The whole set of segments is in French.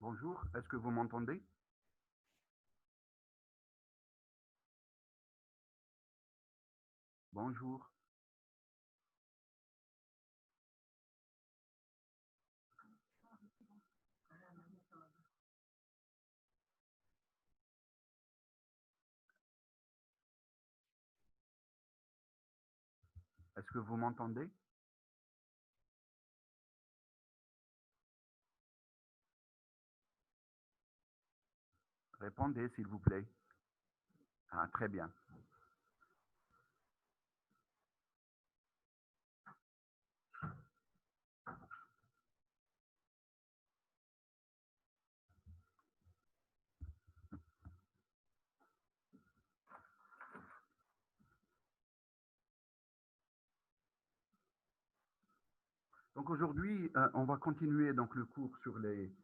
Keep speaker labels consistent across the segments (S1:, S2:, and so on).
S1: Bonjour, est-ce que vous m'entendez? Bonjour. Est-ce que vous m'entendez? Répondez, s'il vous plaît. Ah, très bien. Donc aujourd'hui, on va continuer donc le cours sur les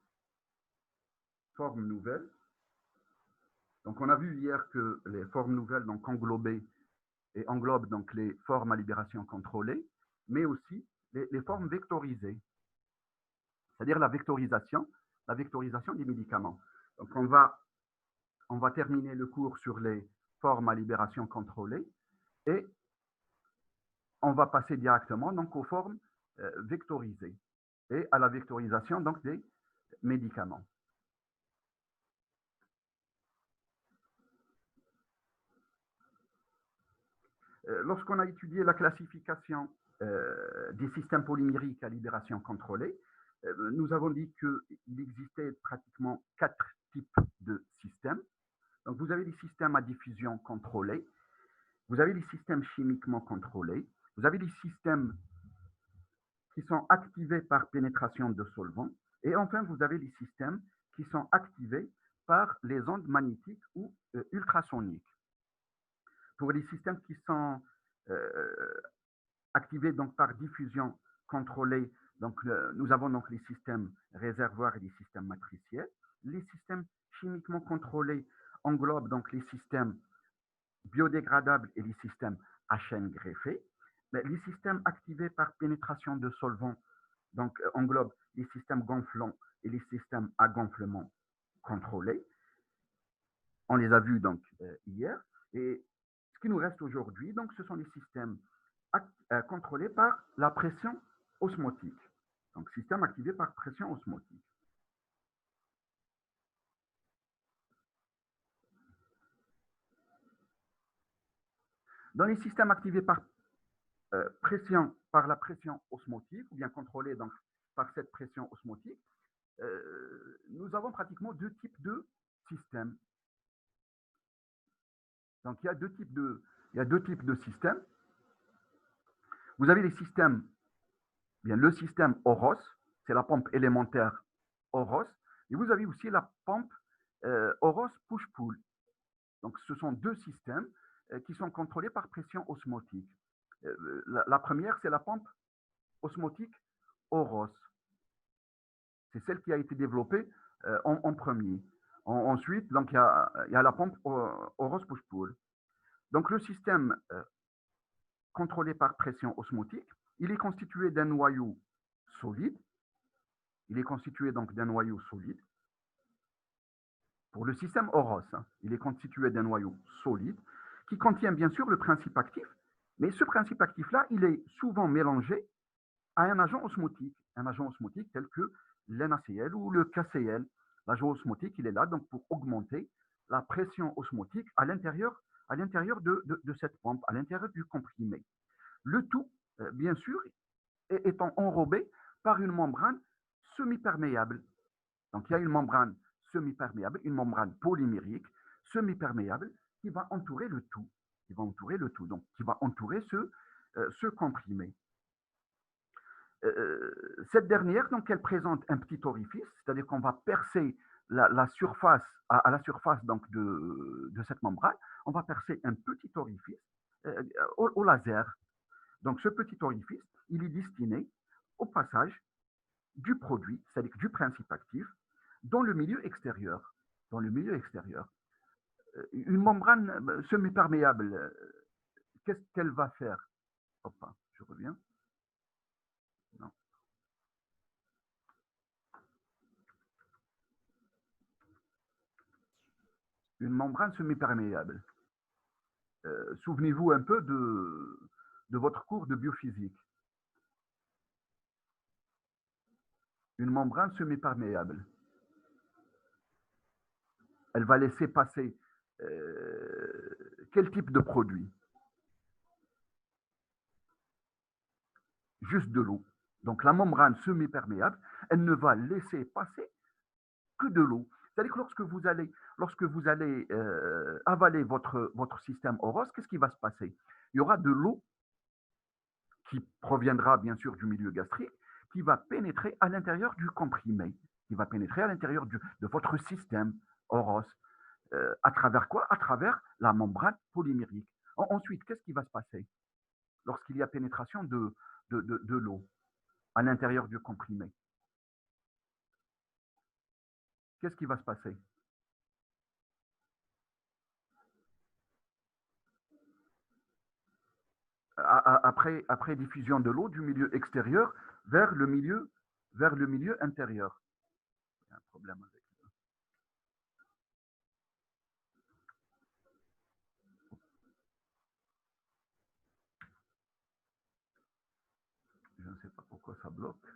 S1: formes nouvelles. Donc on a vu hier que les formes nouvelles donc englobent donc les formes à libération contrôlée, mais aussi les formes vectorisées, c'est-à-dire la vectorisation des médicaments. Donc on va terminer le cours sur les formes à libération contrôlée et on va passer directement donc aux formes vectorisées et à la vectorisation donc des médicaments. Lorsqu'on a étudié la classification des systèmes polymériques à libération contrôlée, nous avons dit qu'il existait pratiquement 4 types de systèmes. Donc vous avez les systèmes à diffusion contrôlée, vous avez les systèmes chimiquement contrôlés, vous avez les systèmes qui sont activés par pénétration de solvants, et enfin vous avez les systèmes qui sont activés par les ondes magnétiques ou ultrasoniques. Pour les systèmes qui sont activés donc par diffusion contrôlée, donc nous avons donc les systèmes réservoirs et les systèmes matriciels. Les systèmes chimiquement contrôlés englobent donc les systèmes biodégradables et les systèmes à chaîne greffée. Mais les systèmes activés par pénétration de solvants donc englobent les systèmes gonflants et les systèmes à gonflement contrôlé. On les a vus donc hier. Et ce qui nous reste aujourd'hui, donc, ce sont les systèmes contrôlés par la pression osmotique. Donc, système activé par pression osmotique. Dans les systèmes activés par la pression osmotique, ou bien contrôlés donc, par cette pression osmotique, nous avons pratiquement deux types de systèmes. Donc, il y a deux types de systèmes. Vous avez les systèmes, bien, le système Horos, c'est la pompe élémentaire Horos, et vous avez aussi la pompe Horos push-pull. Donc, ce sont deux systèmes qui sont contrôlés par pression osmotique. La première, c'est la pompe osmotique Horos. C'est celle qui a été développée en premier. Ensuite, donc, il y a la pompe Horos push-pull. Donc, le système contrôlé par pression osmotique, il est constitué d'un noyau solide. Il est constitué donc d'un noyau solide. Pour le système Horos, il est constitué d'un noyau solide qui contient bien sûr le principe actif, mais ce principe actif-là, il est souvent mélangé à un agent osmotique tel que l'NaCl ou le KCl. L'agent osmotique, il est là donc pour augmenter la pression osmotique à l'intérieur de cette pompe, à l'intérieur du comprimé. Le tout, bien sûr, étant enrobé par une membrane semi-perméable. Donc, il y a une membrane semi-perméable, une membrane polymérique semi-perméable qui va entourer le tout, donc qui va entourer ce comprimé. Cette dernière, donc, elle présente un petit orifice, c'est-à-dire qu'on va percer la surface, à la surface donc, de cette membrane, on va percer un petit orifice au laser. Donc, ce petit orifice, il est destiné au passage du produit, c'est-à-dire du principe actif, dans le milieu extérieur. Une membrane semi-perméable, qu'est-ce qu'elle va faire? Hop, je reviens. Non. Une membrane semi-perméable. Souvenez-vous un peu de votre cours de biophysique. Une membrane semi-perméable. Elle va laisser passer quel type de produit? Juste de l'eau. Donc la membrane semi-perméable, elle ne va laisser passer que de l'eau. C'est-à-dire que lorsque vous allez avaler votre système Oros, qu'est-ce qui va se passer? Il y aura de l'eau qui proviendra bien sûr du milieu gastrique, qui va pénétrer à l'intérieur du comprimé, qui va pénétrer à l'intérieur de votre système Oros. À travers quoi? À travers la membrane polymérique. Ensuite, qu'est-ce qui va se passer lorsqu'il y a pénétration de l'eau à l'intérieur du comprimé? Qu'est-ce qui va se passer? Après diffusion de l'eau du milieu extérieur vers le milieu intérieur. Il y a un problème avec ça. Je ne sais pas pourquoi ça bloque.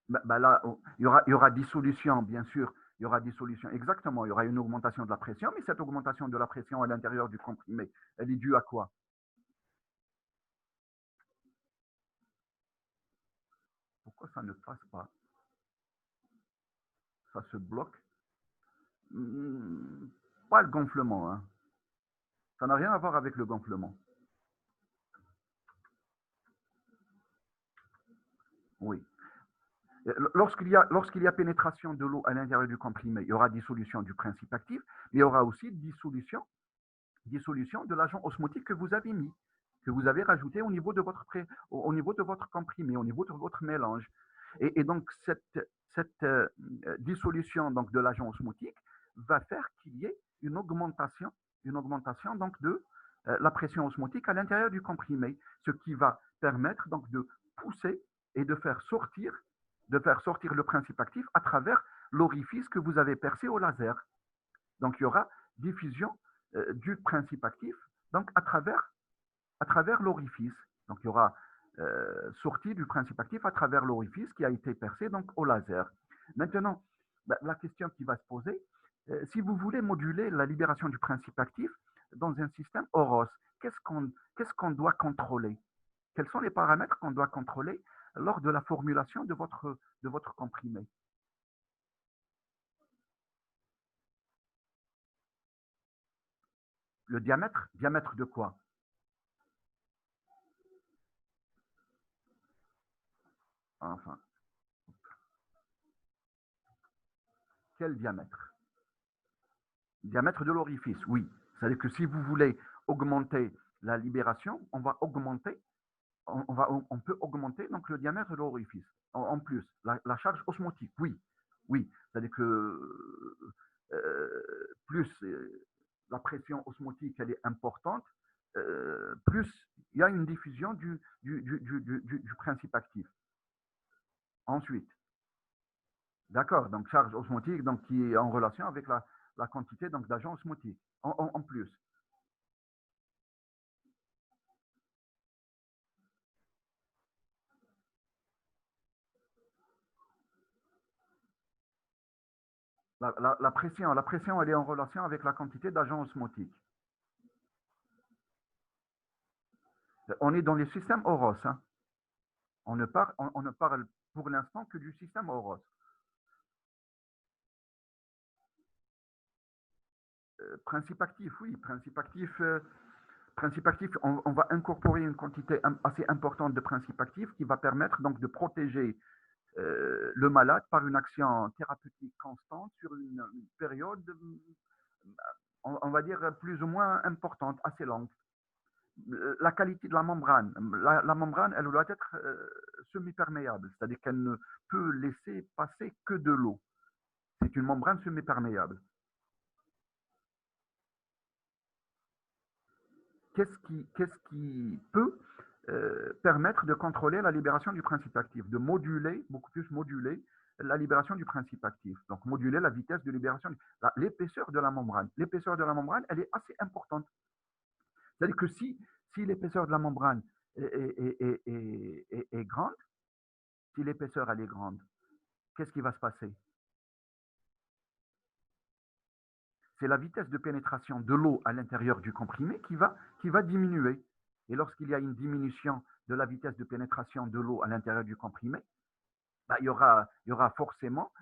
S1: Là, il y aura dissolution, bien sûr. Il y aura dissolution, exactement. Il y aura une augmentation de la pression, mais cette augmentation de la pression à l'intérieur du comprimé, elle est due à quoi? Pourquoi ça ne passe pas? Ça se bloque. Hmm, pas le gonflement, hein. Ça n'a rien à voir avec le gonflement. Oui. Lorsqu'il y a pénétration de l'eau à l'intérieur du comprimé, il y aura dissolution du principe actif, mais il y aura aussi dissolution de l'agent osmotique que vous avez mis, que vous avez rajouté au niveau de votre comprimé, au niveau de votre mélange. Donc, cette dissolution donc, de l'agent osmotique va faire qu'il y ait une augmentation donc, de la pression osmotique à l'intérieur du comprimé, ce qui va permettre donc, de pousser et de faire sortir le principe actif à travers l'orifice que vous avez percé au laser. Donc, il y aura diffusion du principe actif donc à travers l'orifice. Donc, il y aura sortie du principe actif à travers l'orifice qui a été percé donc au laser. Maintenant, la question qui va se poser, si vous voulez moduler la libération du principe actif dans un système Oros, qu'est-ce qu'on doit contrôler? Quels sont les paramètres qu'on doit contrôler lors de la formulation de votre comprimé? Le diamètre de quoi? Enfin, quel diamètre? Diamètre de l'orifice, oui. C'est-à-dire que si vous voulez augmenter la libération, on peut augmenter donc le diamètre de l'orifice. En plus, la charge osmotique, oui. Oui. C'est-à-dire que plus la pression osmotique elle est importante, plus il y a une diffusion du principe actif. Ensuite, d'accord, donc charge osmotique donc, qui est en relation avec la quantité d'agent osmotique. En plus, la pression, elle est en relation avec la quantité d'agent osmotique. On est dans les systèmes Oros. Hein. On ne parle pour l'instant que du système Oros. Principe actif, oui. Principe actif, on va incorporer une quantité assez importante de principe actif qui va permettre donc de protéger le malade par une action thérapeutique constante sur une période, on va dire, plus ou moins importante, assez longue. La qualité de la membrane, la membrane, elle doit être semi-perméable, c'est-à-dire qu'elle ne peut laisser passer que de l'eau. C'est une membrane semi-perméable. Qu'est-ce qui peut permettre de contrôler la libération du principe actif, de moduler, beaucoup plus moduler la libération du principe actif. Donc, moduler la vitesse de libération, l'épaisseur de la membrane. L'épaisseur de la membrane, elle est assez importante. C'est-à-dire que si l'épaisseur de la membrane est grande, si l'épaisseur elle est grande, qu'est-ce qui va se passer? C'est la vitesse de pénétration de l'eau à l'intérieur du comprimé qui va diminuer. Et lorsqu'il y a une diminution de la vitesse de pénétration de l'eau à l'intérieur du comprimé, bah, il y aura forcément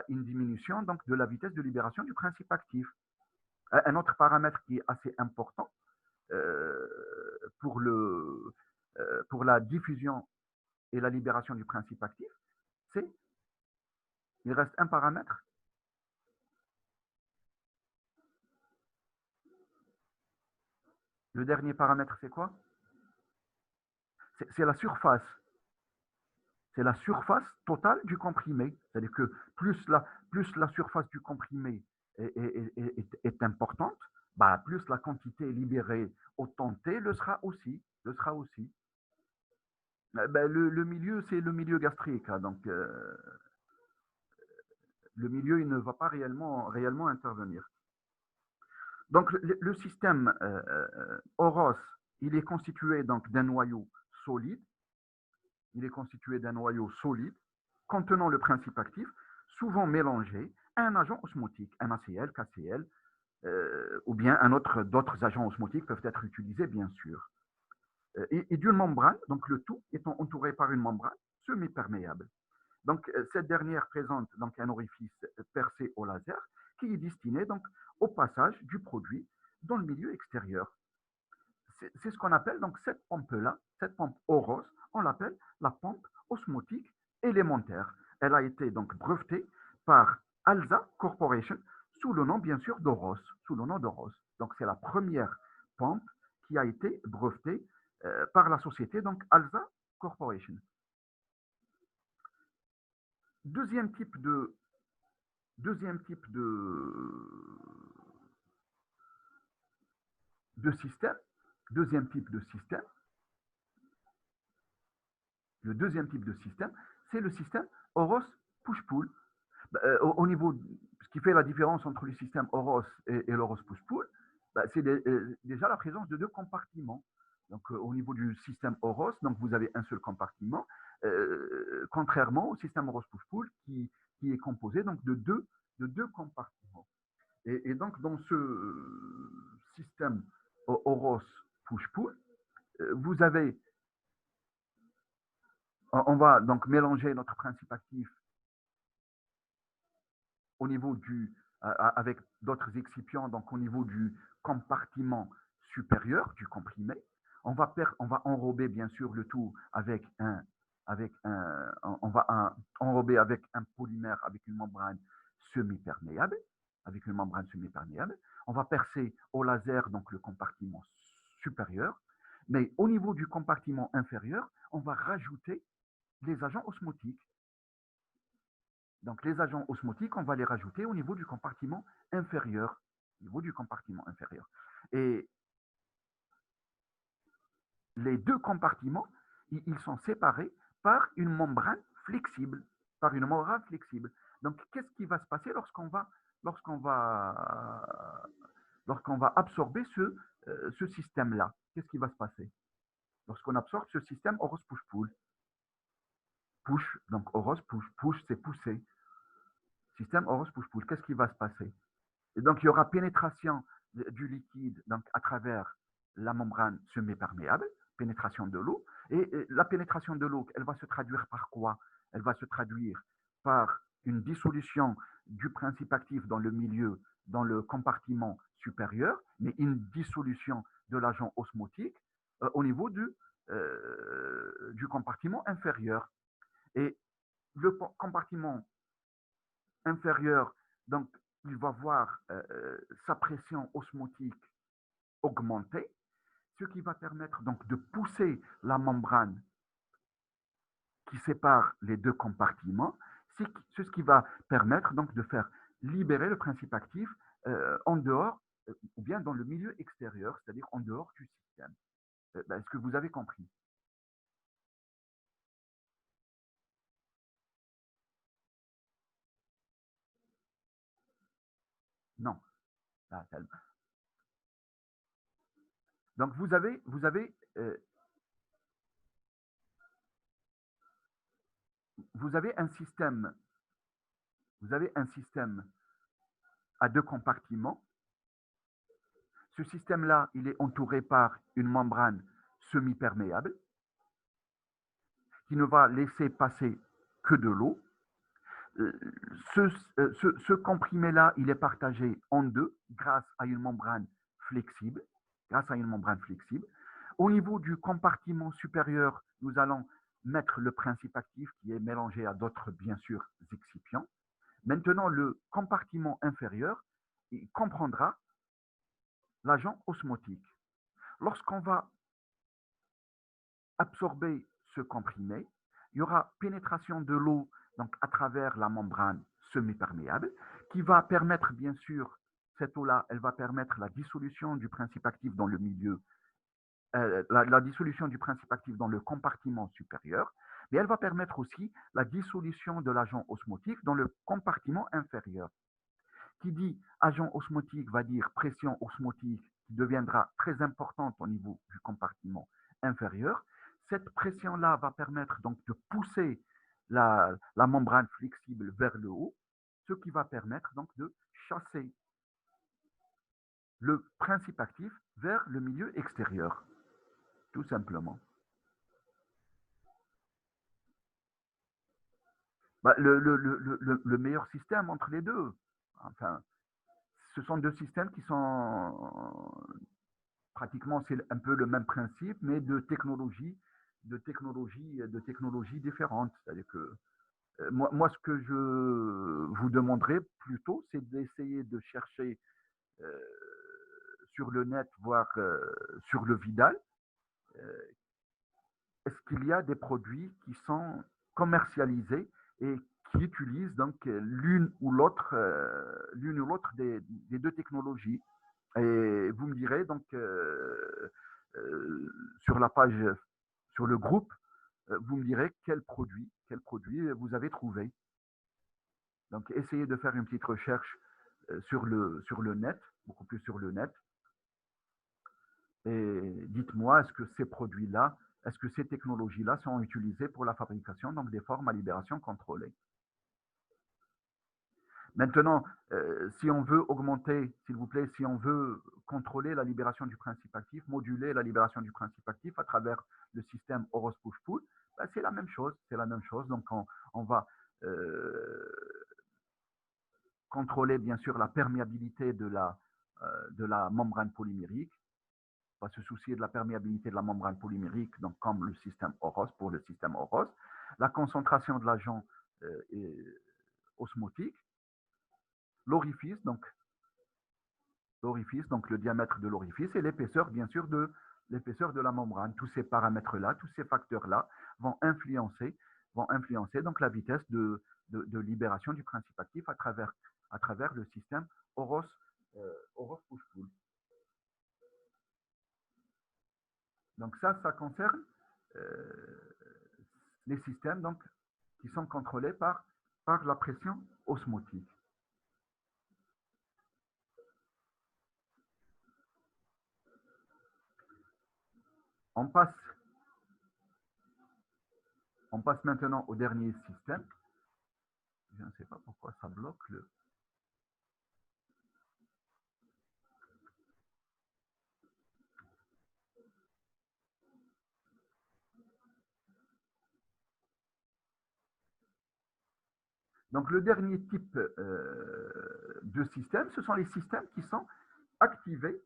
S1: une diminution donc, de la vitesse de libération du principe actif. Un autre paramètre qui est assez important euh, pour, pour la diffusion et la libération du principe actif, c'est, il reste un paramètre. Le dernier paramètre, c'est quoi? C'est la surface. C'est la surface totale du comprimé. C'est-à-dire que plus la surface du comprimé est importante, bah, plus la quantité libérée au temps T le sera aussi. Le sera aussi. Ben, le milieu, c'est le milieu gastrique. Hein, donc, le milieu, il ne va pas réellement intervenir. Donc, le système Horos, il est constitué donc d'un noyau solide. Il est constitué d'un noyau solide contenant le principe actif, souvent mélangé à un agent osmotique, NaCl, KCl, ou bien d'autres agents osmotiques peuvent être utilisés, bien sûr. Et d'une membrane, donc le tout étant entouré par une membrane semi-perméable. Donc, cette dernière présente donc, un orifice percé au laser qui est destiné donc, au passage du produit dans le milieu extérieur. C'est ce qu'on appelle donc cette pompe-là, cette pompe Horos, on l'appelle la pompe osmotique élémentaire. Elle a été donc brevetée par ALSA Corporation sous le nom bien sûr d'Horos, sous le nom d'Horos. Donc c'est la première pompe qui a été brevetée par la société donc ALSA Corporation. Deuxième type de deuxième type de système, deuxième type de système, le deuxième type de système, c'est le système Horos push-pull. Au niveau, ce qui fait la différence entre le système Horos et l'Horos push-pull, c'est déjà la présence de deux compartiments. Donc, au niveau du système Horos, donc vous avez un seul compartiment, contrairement au système Horos push-pull qui est composé donc de deux compartiments. Et donc, dans ce système Horos push-pull, vous avez, on va donc mélanger notre principe actif au niveau avec d'autres excipients, donc au niveau du compartiment supérieur du comprimé. On va enrober bien sûr le tout on va enrober avec un polymère, avec une membrane semi-perméable, On va percer au laser donc le compartiment supérieur, mais au niveau du compartiment inférieur, on va rajouter les agents osmotiques. Donc les agents osmotiques, on va les rajouter au niveau du compartiment inférieur. Au niveau du compartiment inférieur. Et les deux compartiments, ils sont séparés par une membrane flexible. Par une membrane flexible. Donc qu'est-ce qui va se passer lorsqu'on va, lorsqu'on va absorber ce système-là? Qu'est-ce qui va se passer? Lorsqu'on absorbe ce système Horos push-pull. Push, donc Horos push, push c'est pousser. Système Horos push-pull, qu'est-ce qui va se passer? Et donc, il y aura pénétration du liquide donc, à travers la membrane semi-perméable, pénétration de l'eau. Et la pénétration de l'eau, elle va se traduire par quoi? Elle va se traduire par une dissolution du principe actif dans le milieu, dans le compartiment supérieur, mais une dissolution de l'agent osmotique au niveau du compartiment inférieur. Et le compartiment inférieur, donc il va voir sa pression osmotique augmenter, ce qui va permettre donc de pousser la membrane qui sépare les deux compartiments, c'est ce qui va permettre donc de faire libérer le principe actif en dehors ou bien dans le milieu extérieur, c'est-à-dire en dehors du système. Est-ce que vous avez compris? Non. Donc, vous avez un système, à deux compartiments. Ce système-là, il est entouré par une membrane semi-perméable qui ne va laisser passer que de l'eau. Ce comprimé-là, il est partagé en deux grâce à une membrane flexible. Au niveau du compartiment supérieur, nous allons mettre le principe actif qui est mélangé à d'autres, bien sûr, excipients. Maintenant, le compartiment inférieur, il comprendra l'agent osmotique. Lorsqu'on va absorber ce comprimé, il y aura pénétration de l'eau donc à travers la membrane semi-perméable qui va permettre, bien sûr, cette eau-là, elle va permettre la dissolution du principe actif dans le milieu, la dissolution du principe actif dans le compartiment supérieur, mais elle va permettre aussi la dissolution de l'agent osmotique dans le compartiment inférieur. Qui dit agent osmotique va dire pression osmotique qui deviendra très importante au niveau du compartiment inférieur. Cette pression-là va permettre donc de pousser la membrane flexible vers le haut, ce qui va permettre donc de chasser le principe actif vers le milieu extérieur, tout simplement. Bah, le meilleur système entre les deux. Enfin, ce sont deux systèmes qui sont pratiquement, c'est un peu le même principe, mais de technologies différentes. C'est-à-dire que moi, ce que je vous demanderais plutôt, c'est d'essayer de chercher euh, sur le net, voire sur le Vidal, euh, est-ce qu'il y a des produits qui sont commercialisés et qui utilisent donc l'une ou l'autre des deux technologies. Et vous me direz donc sur la page, sur le groupe, vous me direz quel produit vous avez trouvé. Donc essayez de faire une petite recherche sur le net, beaucoup plus sur le net, et dites-moi est-ce que ces produits-là, est-ce que ces technologies-là sont utilisées pour la fabrication donc des formes à libération contrôlée. Maintenant, si on veut augmenter, s'il vous plaît, si on veut contrôler la libération du principe actif, moduler la libération du principe actif à travers le système Horos Push-Pull, ben, c'est la même chose. Donc, on va contrôler, bien sûr, la perméabilité de la membrane polymérique. On va se soucier de la perméabilité de la membrane polymérique, donc comme le système Horos, pour le système Horos. La concentration de l'agent osmotique. L'orifice, donc le diamètre de l'orifice et l'épaisseur, bien sûr, de la membrane. Tous ces paramètres-là, tous ces facteurs-là vont influencer donc la vitesse de libération du principe actif à travers le système Horos push-pull. Donc ça concerne les systèmes donc, qui sont contrôlés par la pression osmotique. On passe maintenant au dernier système. Je ne sais pas pourquoi ça bloque le. Donc, le dernier type de système, ce sont les systèmes qui sont activés.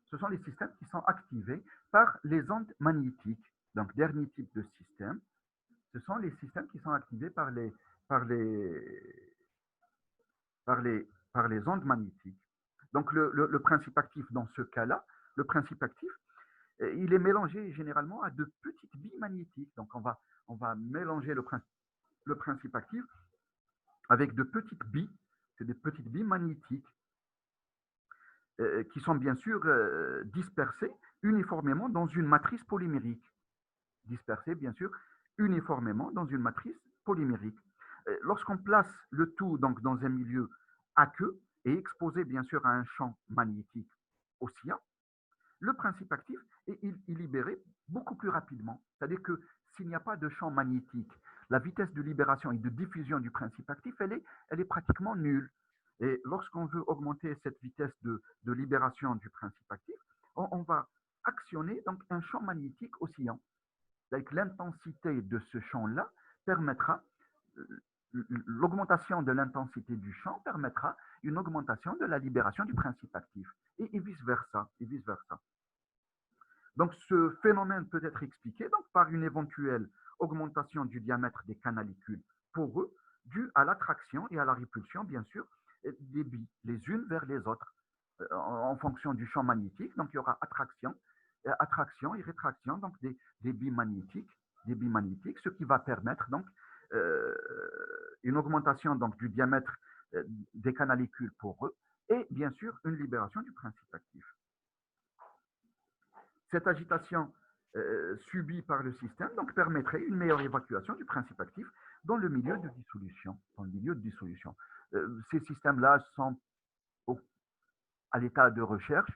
S1: Ce sont les systèmes qui sont activés par les ondes magnétiques. Donc, dernier type de système, ce sont les systèmes qui sont activés par les ondes magnétiques. Donc, le principe actif dans ce cas-là, le principe actif, il est mélangé généralement à de petites billes magnétiques. Donc, on va mélanger le principe actif avec de petites billes, c'est des petites billes magnétiques qui sont bien sûr dispersées uniformément dans une matrice polymérique. Dispersées, bien sûr, uniformément dans une matrice polymérique. Lorsqu'on place le tout donc, dans un milieu aqueux, est exposé bien sûr à un champ magnétique oscillant, le principe actif est libéré beaucoup plus rapidement. C'est-à-dire que s'il n'y a pas de champ magnétique, la vitesse de libération et de diffusion du principe actif, elle est pratiquement nulle. Et lorsqu'on veut augmenter cette vitesse de libération du principe actif, on va actionner donc un champ magnétique oscillant. Donc l'intensité de ce champ-là permettra, l'augmentation de l'intensité du champ permettra une augmentation de la libération du principe actif et vice-versa, et vice-versa. Donc, ce phénomène peut être expliqué donc, par une éventuelle augmentation du diamètre des canalicules poreux due à l'attraction et à la répulsion, bien sûr, des billes, les unes vers les autres, en fonction du champ magnétique. Donc, il y aura attraction et rétraction donc, des billes magnétiques, ce qui va permettre donc, euh, une augmentation donc, du diamètre des canalicules poreux et, bien sûr, une libération du principe actif. Cette agitation subie par le système donc, permettrait une meilleure évacuation du principe actif dans le milieu de dissolution. Ces systèmes-là sont à l'état de recherche.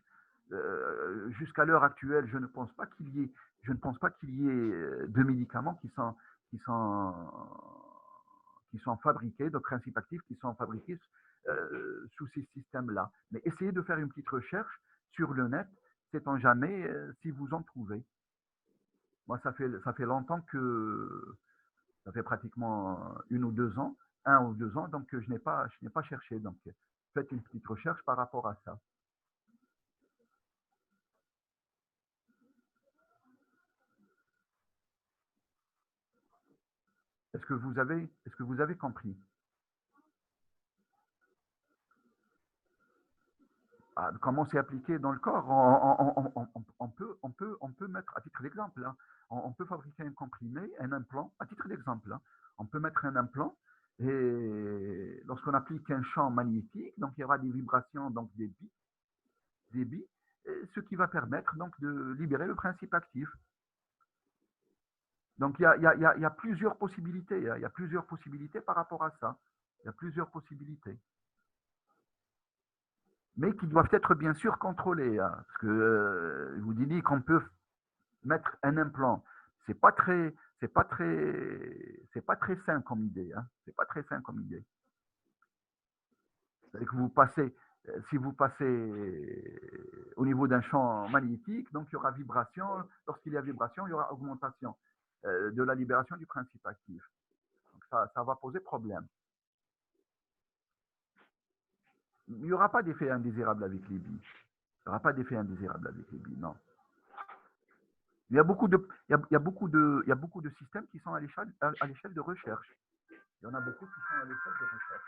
S1: Jusqu'à l'heure actuelle, je ne pense pas qu'il y ait de médicaments qui sont fabriqués, de principes actifs qui sont fabriqués sous ces systèmes-là. Mais essayez de faire une petite recherche sur le net, sait-on jamais si vous en trouvez. Moi, ça fait longtemps que, ça fait pratiquement 1 ou 2 ans, donc je n'ai pas cherché. Donc, faites une petite recherche par rapport à ça. Est-ce que vous avez compris? Comment c'est appliqué dans le corps? On peut mettre, à titre d'exemple, hein, on peut fabriquer un comprimé, un implant, à titre d'exemple. Hein, on peut mettre un implant et lorsqu'on applique un champ magnétique, donc il y aura des vibrations, donc des billes, ce qui va permettre donc de libérer le principe actif. Donc il y a plusieurs possibilités, hein, il y a plusieurs possibilités par rapport à ça. Il y a plusieurs possibilités. Mais qui doivent être bien sûr contrôlées. Hein, parce que je vous dis qu'on peut mettre un implant. C'est pas très sain comme idée. Hein, c'est pas très sain comme idée. C'est-à-dire que si vous passez au niveau d'un champ magnétique, donc il y aura vibration. Lorsqu'il y a vibration, il y aura augmentation de la libération du principe actif. Donc ça va poser problème. Il n'y aura pas d'effet indésirable avec les billes. Il n'y aura pas d'effet indésirable avec les billes, non. Il y a beaucoup de, il y a beaucoup de, il y a beaucoup de systèmes qui sont à l'échelle de recherche. Il y en a beaucoup qui sont à l'échelle de recherche.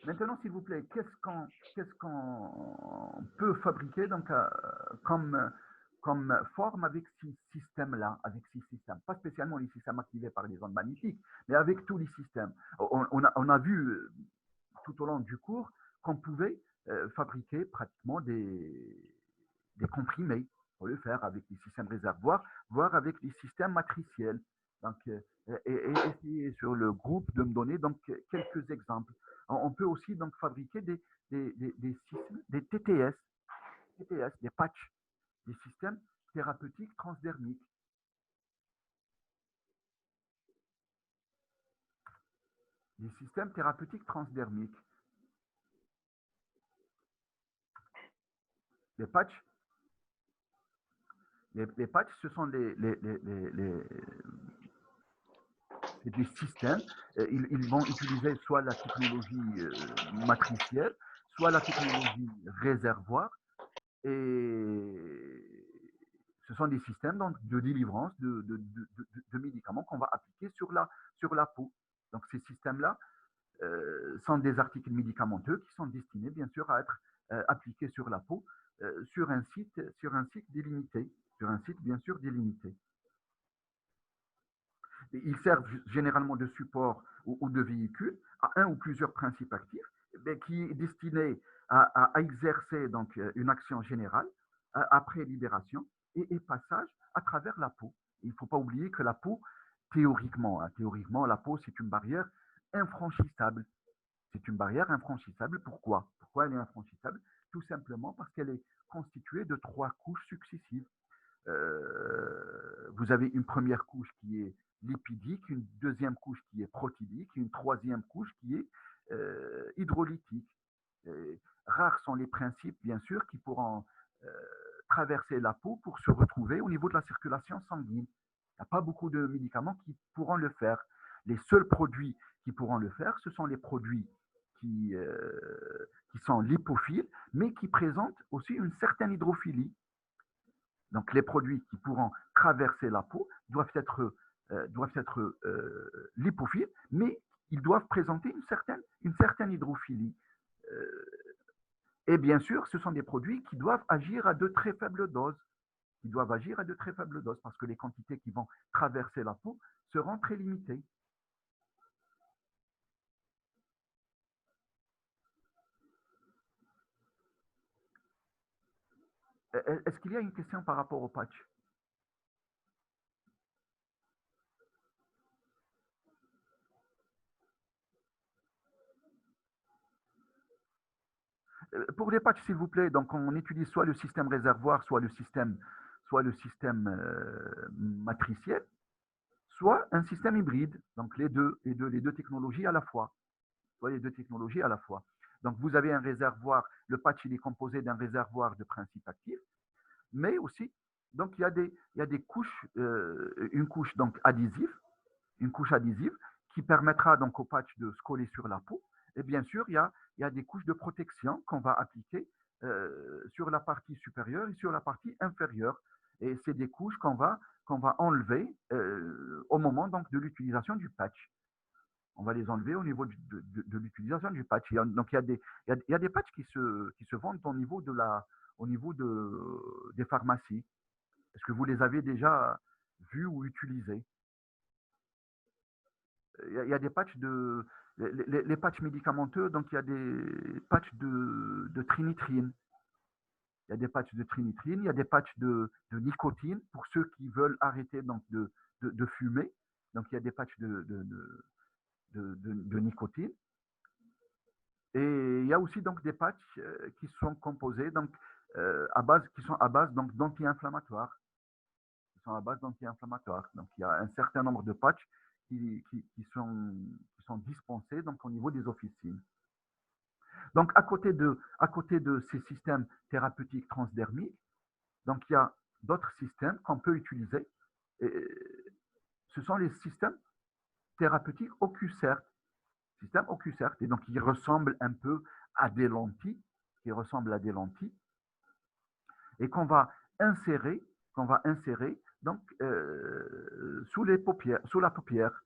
S1: Maintenant, s'il vous plaît, qu'est-ce qu'on peut fabriquer donc, comme forme avec ces systèmes-là, avec ces systèmes? Pas spécialement les systèmes activés par les ondes magnétiques, mais avec tous les systèmes. On a vu tout au long du cours qu'on pouvait fabriquer pratiquement des comprimés. On peut le faire avec des systèmes réservoirs, voire avec des systèmes matriciels. Donc, et essayer sur le groupe de me donner donc quelques exemples. On peut aussi donc fabriquer des TTS, des patchs, des systèmes thérapeutiques transdermiques. Des systèmes thérapeutiques transdermiques. Les patchs, les patchs, ce sont des systèmes. Ils vont utiliser soit la technologie matricielle, soit la technologie réservoir. Et ce sont des systèmes donc, de délivrance de médicaments qu'on va appliquer sur la peau. Donc ces systèmes-là sont des articles médicamenteux qui sont destinés bien sûr à être appliqués sur la peau sur un site délimité, sur un site bien sûr délimité. Et ils servent généralement de support ou de véhicule à un ou plusieurs principes actifs qui est destiné à exercer donc une action générale après libération et passage à travers la peau. Et il ne faut pas oublier que la peau, théoriquement, la peau, c'est une barrière infranchissable. C'est une barrière infranchissable. Pourquoi? Pourquoi elle est infranchissable? Tout simplement parce qu'elle est constituée de 3 couches successives. Vous avez une première couche qui est lipidique, une deuxième couche qui est protidique, une troisième couche qui est hydrolytique. Rares sont les principes, bien sûr, qui pourront euh, traverser la peau pour se retrouver au niveau de la circulation sanguine. Il n'y a pas beaucoup de médicaments qui pourront le faire. Les seuls produits qui pourront le faire, ce sont les produits qui sont lipophiles, mais qui présentent aussi une certaine hydrophilie. Donc, les produits qui pourront traverser la peau doivent être lipophiles, mais ils doivent présenter une certaine hydrophilie. Euh, et bien sûr, ce sont des produits qui doivent agir à de très faibles doses. Qui doivent agir à de très faibles doses parce que les quantités qui vont traverser la peau seront très limitées. Est-ce qu'il y a une question par rapport au patch? Pour les patchs, s'il vous plaît, donc on utilise soit le système réservoir, soit le système matriciel, soit un système hybride, donc les deux technologies à la fois. Soit les deux technologies à la fois. Donc vous avez un réservoir, le patch il est composé d'un réservoir de principe actif, mais aussi donc il y a des couches, une couche donc adhésive, une couche adhésive qui permettra donc au patch de se coller sur la peau. Et bien sûr, il y a des couches de protection qu'on va appliquer sur la partie supérieure et sur la partie inférieure. Et c'est des couches qu'on va enlever au moment donc, de l'utilisation du patch. On va les enlever au niveau de l'utilisation du patch. Donc, il y a des patchs qui se vendent au niveau des pharmacies. Est-ce que vous les avez déjà vus ou utilisés? Il y a des patchs les patchs médicamenteux, donc il y a des patchs de trinitrine. Il y a des patchs de trinitrine, il y a des patchs de nicotine pour ceux qui veulent arrêter donc de fumer. Donc il y a des patchs de nicotine. Et il y a aussi donc des patchs qui sont composés donc qui sont à base donc d'anti-inflammatoires. Qui sont à base d'anti-inflammatoires. Donc il y a un certain nombre de patchs qui sont dispensés donc au niveau des officines. Donc à côté de ces systèmes thérapeutiques transdermiques, donc il y a d'autres systèmes qu'on peut utiliser. Et ce sont les systèmes thérapeutiques OcuCert. Système OcuCert, et donc ils ressemblent un peu à des lentilles, qui ressemblent à des lentilles, et qu'on va insérer donc sous les paupières, sous la paupière.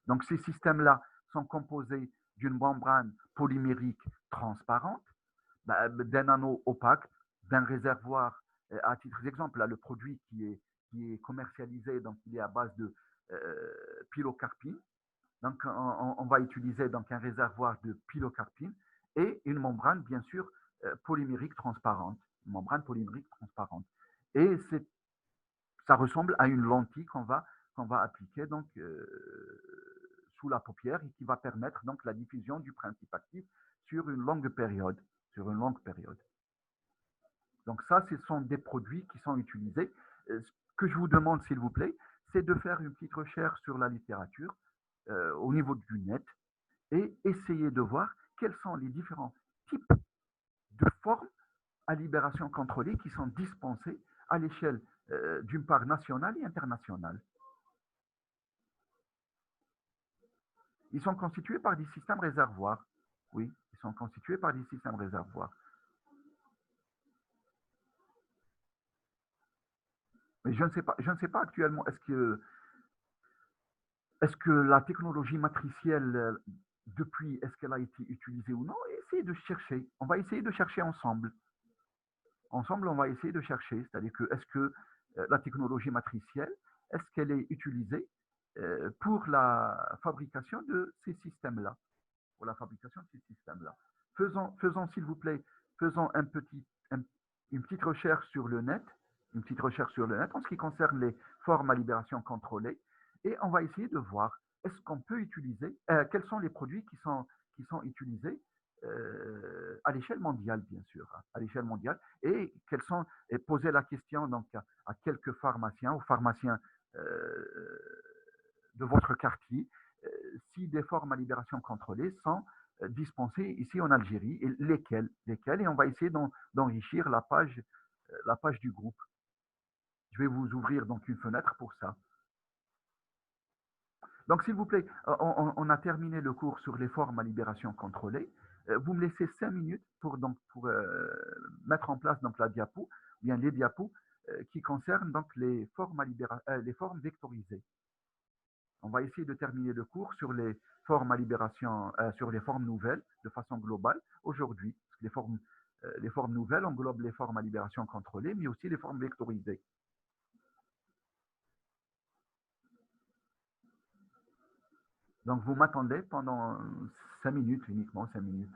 S1: Donc ces systèmes-là sont composés d'une membrane polymérique transparente, d'un anneau opaque, d'un réservoir. À titre d'exemple, là, le produit qui est commercialisé, donc il est à base de pilocarpine. Donc on va utiliser donc un réservoir de pilocarpine et une membrane, bien sûr, polymérique transparente. Une membrane polymérique transparente. Et ça ressemble à une lentille qu'on va appliquer donc sous la paupière et qui va permettre donc la diffusion du principe actif sur une longue période. Sur une longue période. Donc ça, ce sont des produits qui sont utilisés. Ce que je vous demande, s'il vous plaît, c'est de faire une petite recherche sur la littérature au niveau du net et essayer de voir quels sont les différents types de formes à libération contrôlée qui sont dispensées à l'échelle d'une part nationale et internationale. Ils sont constitués par des systèmes réservoirs. Oui, ils sont constitués par des systèmes réservoirs. Mais je ne sais pas actuellement, est-ce que la technologie matricielle, depuis, est-ce qu'elle a été utilisée ou non? Essayez de chercher. On va essayer de chercher ensemble. Ensemble, on va essayer de chercher. C'est-à-dire que, est-ce que la technologie matricielle, est-ce qu'elle est utilisée pour la fabrication de ces systèmes-là? Pour la fabrication de ces systèmes-là. Faisons s'il vous plaît, faisons une petite recherche recherche sur le net, une petite recherche sur le net en ce qui concerne les formes à libération contrôlée, et on va essayer de voir est-ce qu'on peut utiliser, quels sont les produits qui sont utilisés à l'échelle mondiale, bien sûr, hein, à l'échelle mondiale, et quels sont, et poser la question donc à quelques pharmaciens, aux pharmaciens euh, de votre quartier, si des formes à libération contrôlée sont dispensées ici en Algérie, et lesquelles, et on va essayer d'enrichir la page du groupe. Je vais vous ouvrir donc une fenêtre pour ça. Donc, s'il vous plaît, on a terminé le cours sur les formes à libération contrôlée. Vous me laissez 5 minutes pour mettre en place donc la diapo, bien les diapos qui concernent donc les formes vectorisées. On va essayer de terminer le cours sur les formes à libération, sur les formes nouvelles de façon globale aujourd'hui. Les formes nouvelles englobent les formes à libération contrôlée, mais aussi les formes vectorisées. Donc, vous m'attendez pendant 5 minutes, uniquement 5 minutes.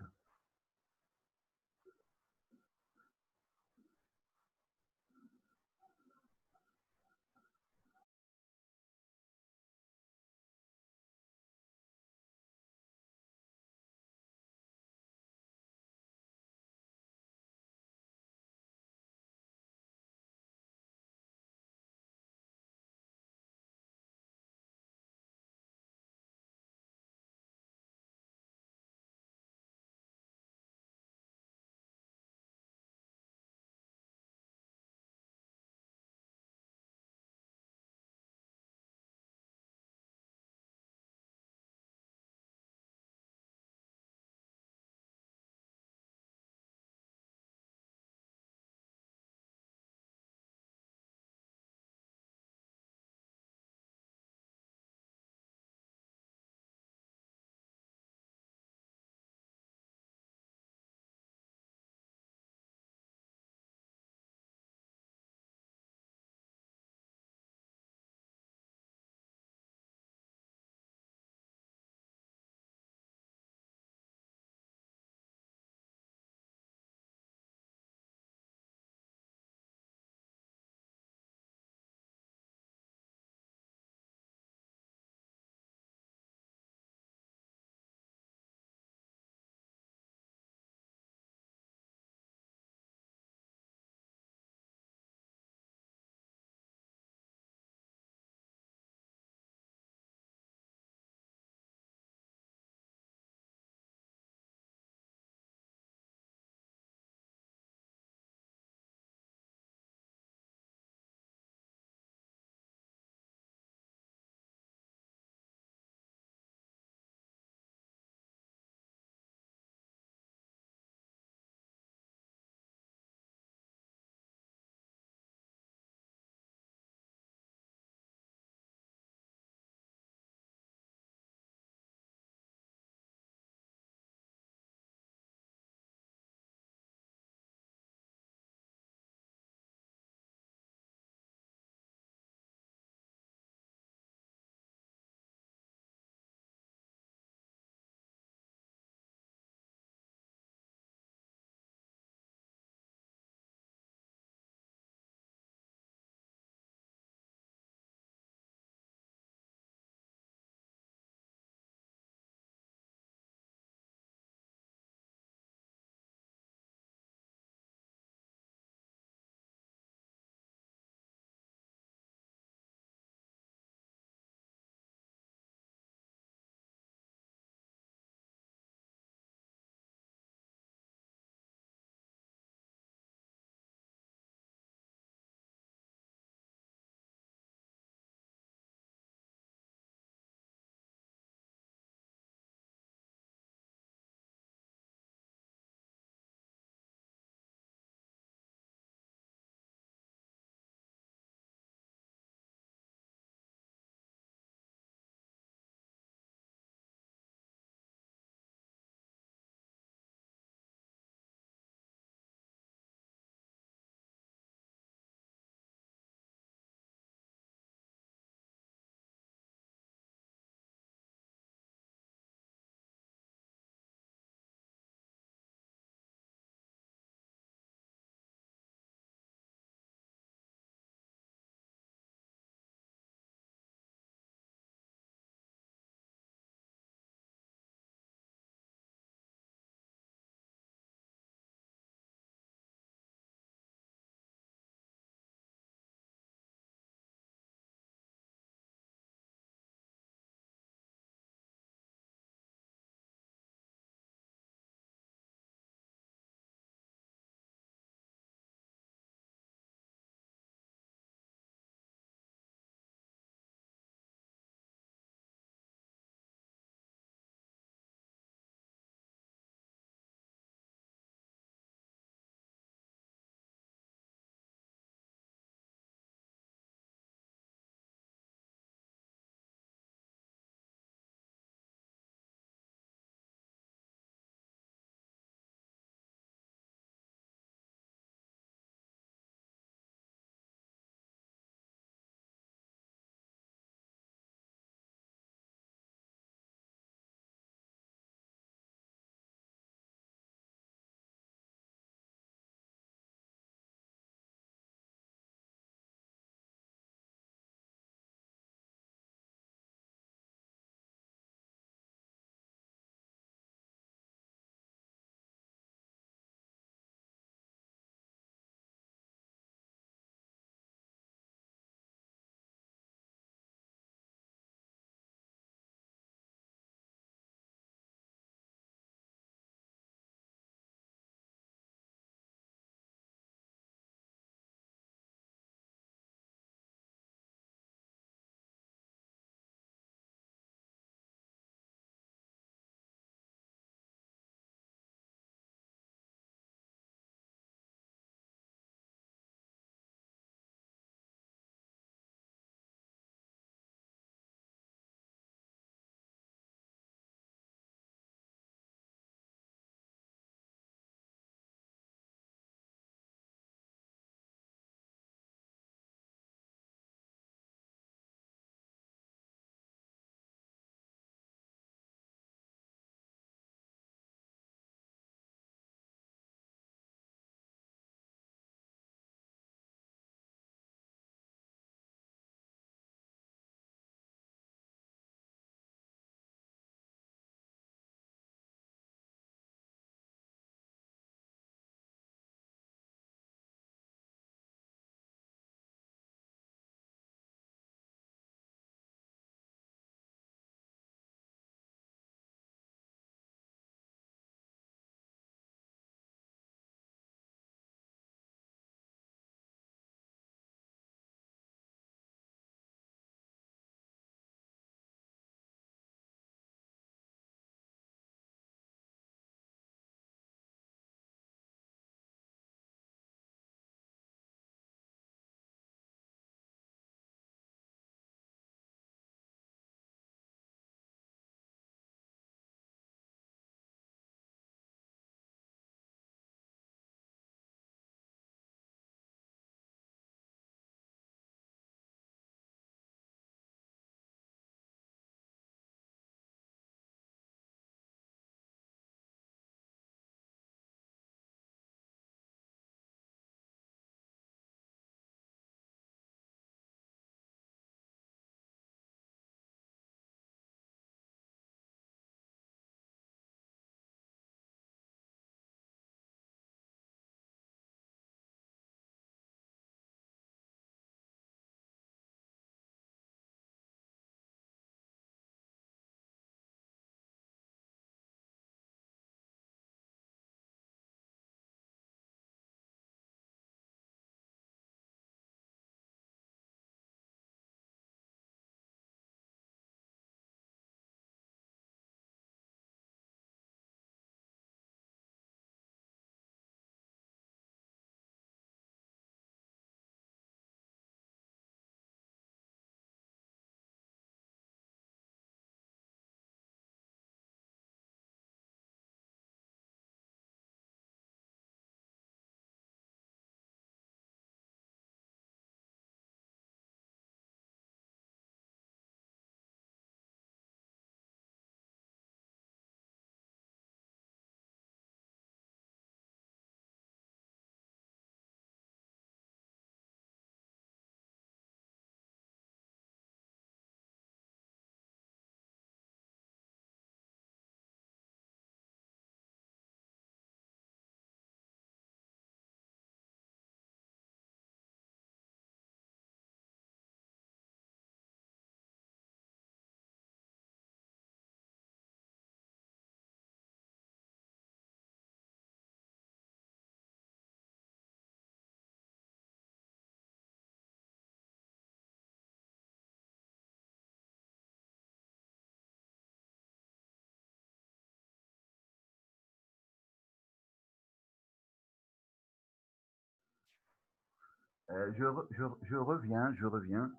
S1: Je reviens, je reviens.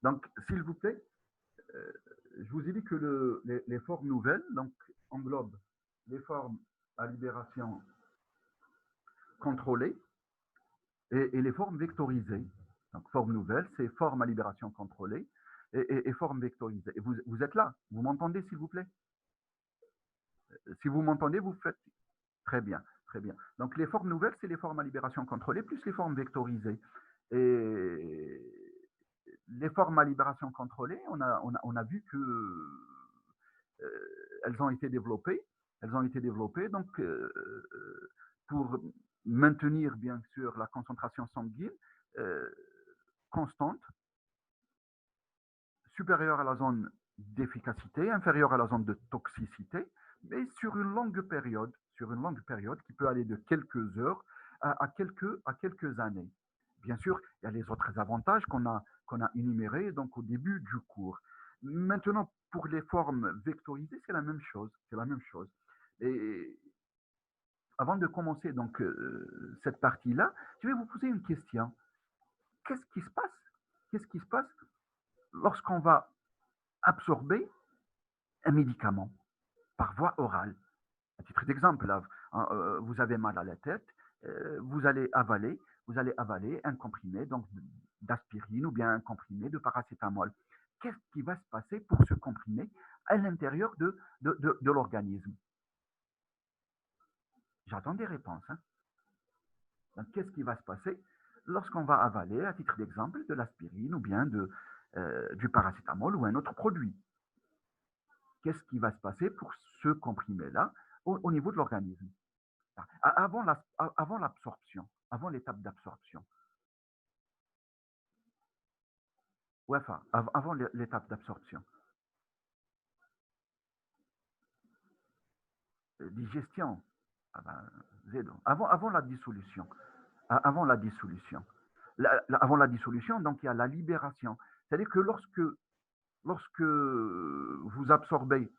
S1: Donc, s'il vous plaît, euh, je vous ai dit que les formes nouvelles donc, englobent les formes à libération contrôlée et les formes vectorisées. Donc, forme nouvelle, c'est forme à libération contrôlée et forme vectorisée. Et vous êtes là, vous m'entendez, s'il vous plaît? Si vous m'entendez, vous faites très bien, très bien. Donc, les formes nouvelles, c'est les formes à libération contrôlée plus les formes vectorisées. Et les formes à libération contrôlée, on a vu que elles ont été développées. Elles ont été développées donc pour maintenir bien sûr la concentration sanguine euh, constante, supérieure à la zone d'efficacité, inférieure à la zone de toxicité, mais sur une longue période qui peut aller de quelques heures à quelques années. Bien sûr, il y a les autres avantages qu'on a énumérés donc au début du cours. Maintenant, pour les formes vectorisées, c'est la même chose. C'est la même chose. Et avant de commencer donc cette partie-là, je vais vous poser une question. Qu'est-ce qui se passe? Qu'est-ce qui se passe lorsqu'on va absorber un médicament par voie orale? À titre d'exemple, là, vous avez mal à la tête, vous allez avaler un comprimé donc d'aspirine ou bien un comprimé de paracétamol. Qu'est-ce qui va se passer pour ce comprimé à l'intérieur de l'organisme? J'attends des réponses. Hein. Donc, qu'est-ce qui va se passer lorsqu'on va avaler, à titre d'exemple, de l'aspirine ou bien du paracétamol ou un autre produit? Qu'est-ce qui va se passer pour ce comprimé-là au niveau de l'organisme? Avant l'absorption, avant l'étape d'absorption. Ouais, enfin, avant l'étape d'absorption. Digestion. Ah ben, avant la dissolution. Avant la dissolution. Avant la dissolution, donc il y a la libération. C'est-à-dire que lorsque vous absorbez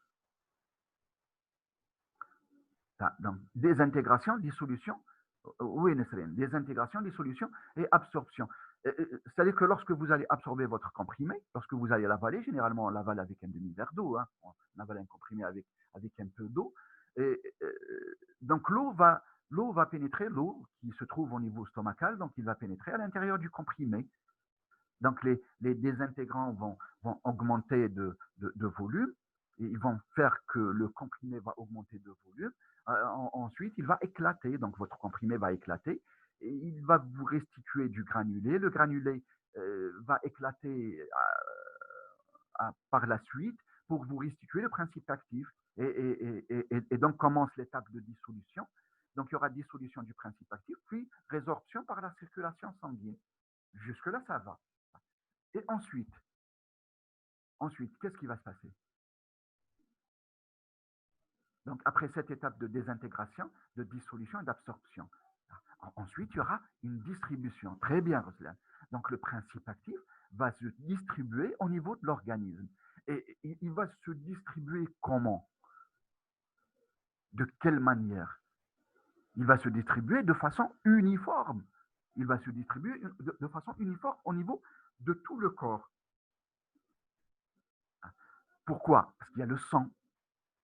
S1: donc, désintégration, dissolution, oui, désintégration, dissolution et absorption. C'est-à-dire que lorsque vous allez absorber votre comprimé, lorsque vous allez l'avaler, généralement on l'avale avec un demi-verre d'eau, hein, on avale un comprimé avec un peu d'eau, et donc l'eau va pénétrer, l'eau qui se trouve au niveau stomacal, donc il va pénétrer à l'intérieur du comprimé. Donc les désintégrants vont augmenter de volume, et ils vont faire que le comprimé va augmenter de volume. Ensuite, il va éclater, donc votre comprimé va éclater, et il va vous restituer du granulé. Le granulé va éclater par la suite pour vous restituer le principe actif. Et donc commence l'étape de dissolution. Donc il y aura dissolution du principe actif, puis résorption par la circulation sanguine. Jusque-là, ça va. Et ensuite, qu'est-ce qui va se passer? Donc, après cette étape de désintégration, de dissolution et d'absorption, ensuite, il y aura une distribution. Très bien, Roselyne. Donc, le principe actif va se distribuer au niveau de l'organisme. Et il va se distribuer comment? De quelle manière? Il va se distribuer de façon uniforme. Il va se distribuer de façon uniforme au niveau de tout le corps. Pourquoi? Parce qu'il y a le sang,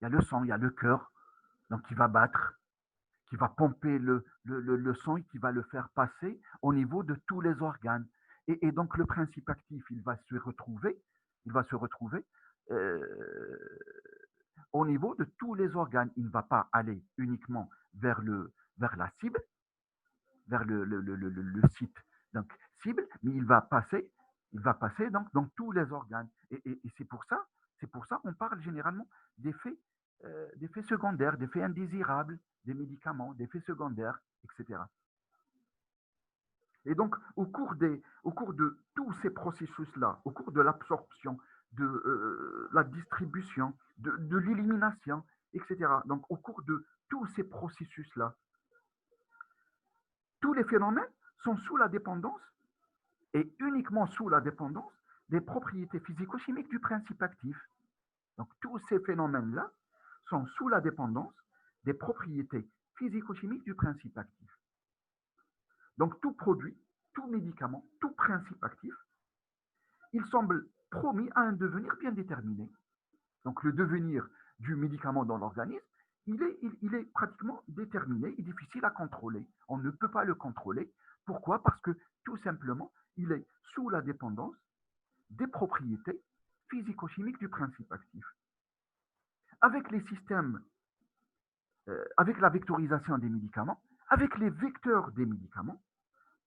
S1: il y a le sang, il y a le cœur, donc qui va battre, qui va pomper le sang et qui va le faire passer au niveau de tous les organes. Et donc le principe actif, il va se retrouver euh, au niveau de tous les organes. Il ne va pas aller uniquement vers la cible, vers le site donc cible, mais il va passer donc dans tous les organes. Et c'est pour ça qu'on parle généralement d'effets secondaires, d'effets indésirables des médicaments, d'effets secondaires, etc. Et donc, au cours de tous ces processus-là, au cours de l'absorption, de la distribution, de l'élimination, etc., donc au cours de tous ces processus-là, tous les phénomènes sont sous la dépendance et uniquement sous la dépendance des propriétés physico-chimiques du principe actif. Donc tous ces phénomènes-là sont sous la dépendance des propriétés physico-chimiques du principe actif. Donc tout produit, tout médicament semble promis à un devenir bien déterminé. Donc le devenir du médicament dans l'organisme, il est pratiquement déterminé et difficile à contrôler. On ne peut pas le contrôler. Pourquoi? Parce que tout simplement, il est sous la dépendance des propriétés physico-chimiques du principe actif. Avec les systèmes, avec la vectorisation des médicaments, avec les vecteurs des médicaments,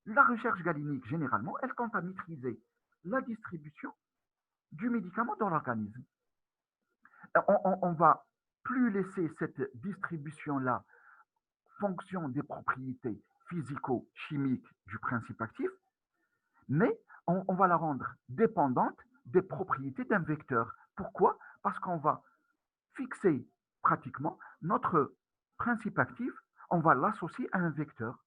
S1: la recherche galénique, généralement, elle tente à maîtriser la distribution du médicament dans l'organisme. On va plus laisser cette distribution-là fonction des propriétés physico-chimiques du principe actif, mais on va la rendre dépendante des propriétés d'un vecteur. Pourquoi? Parce qu'on va fixer pratiquement notre principe actif, on va l'associer à un vecteur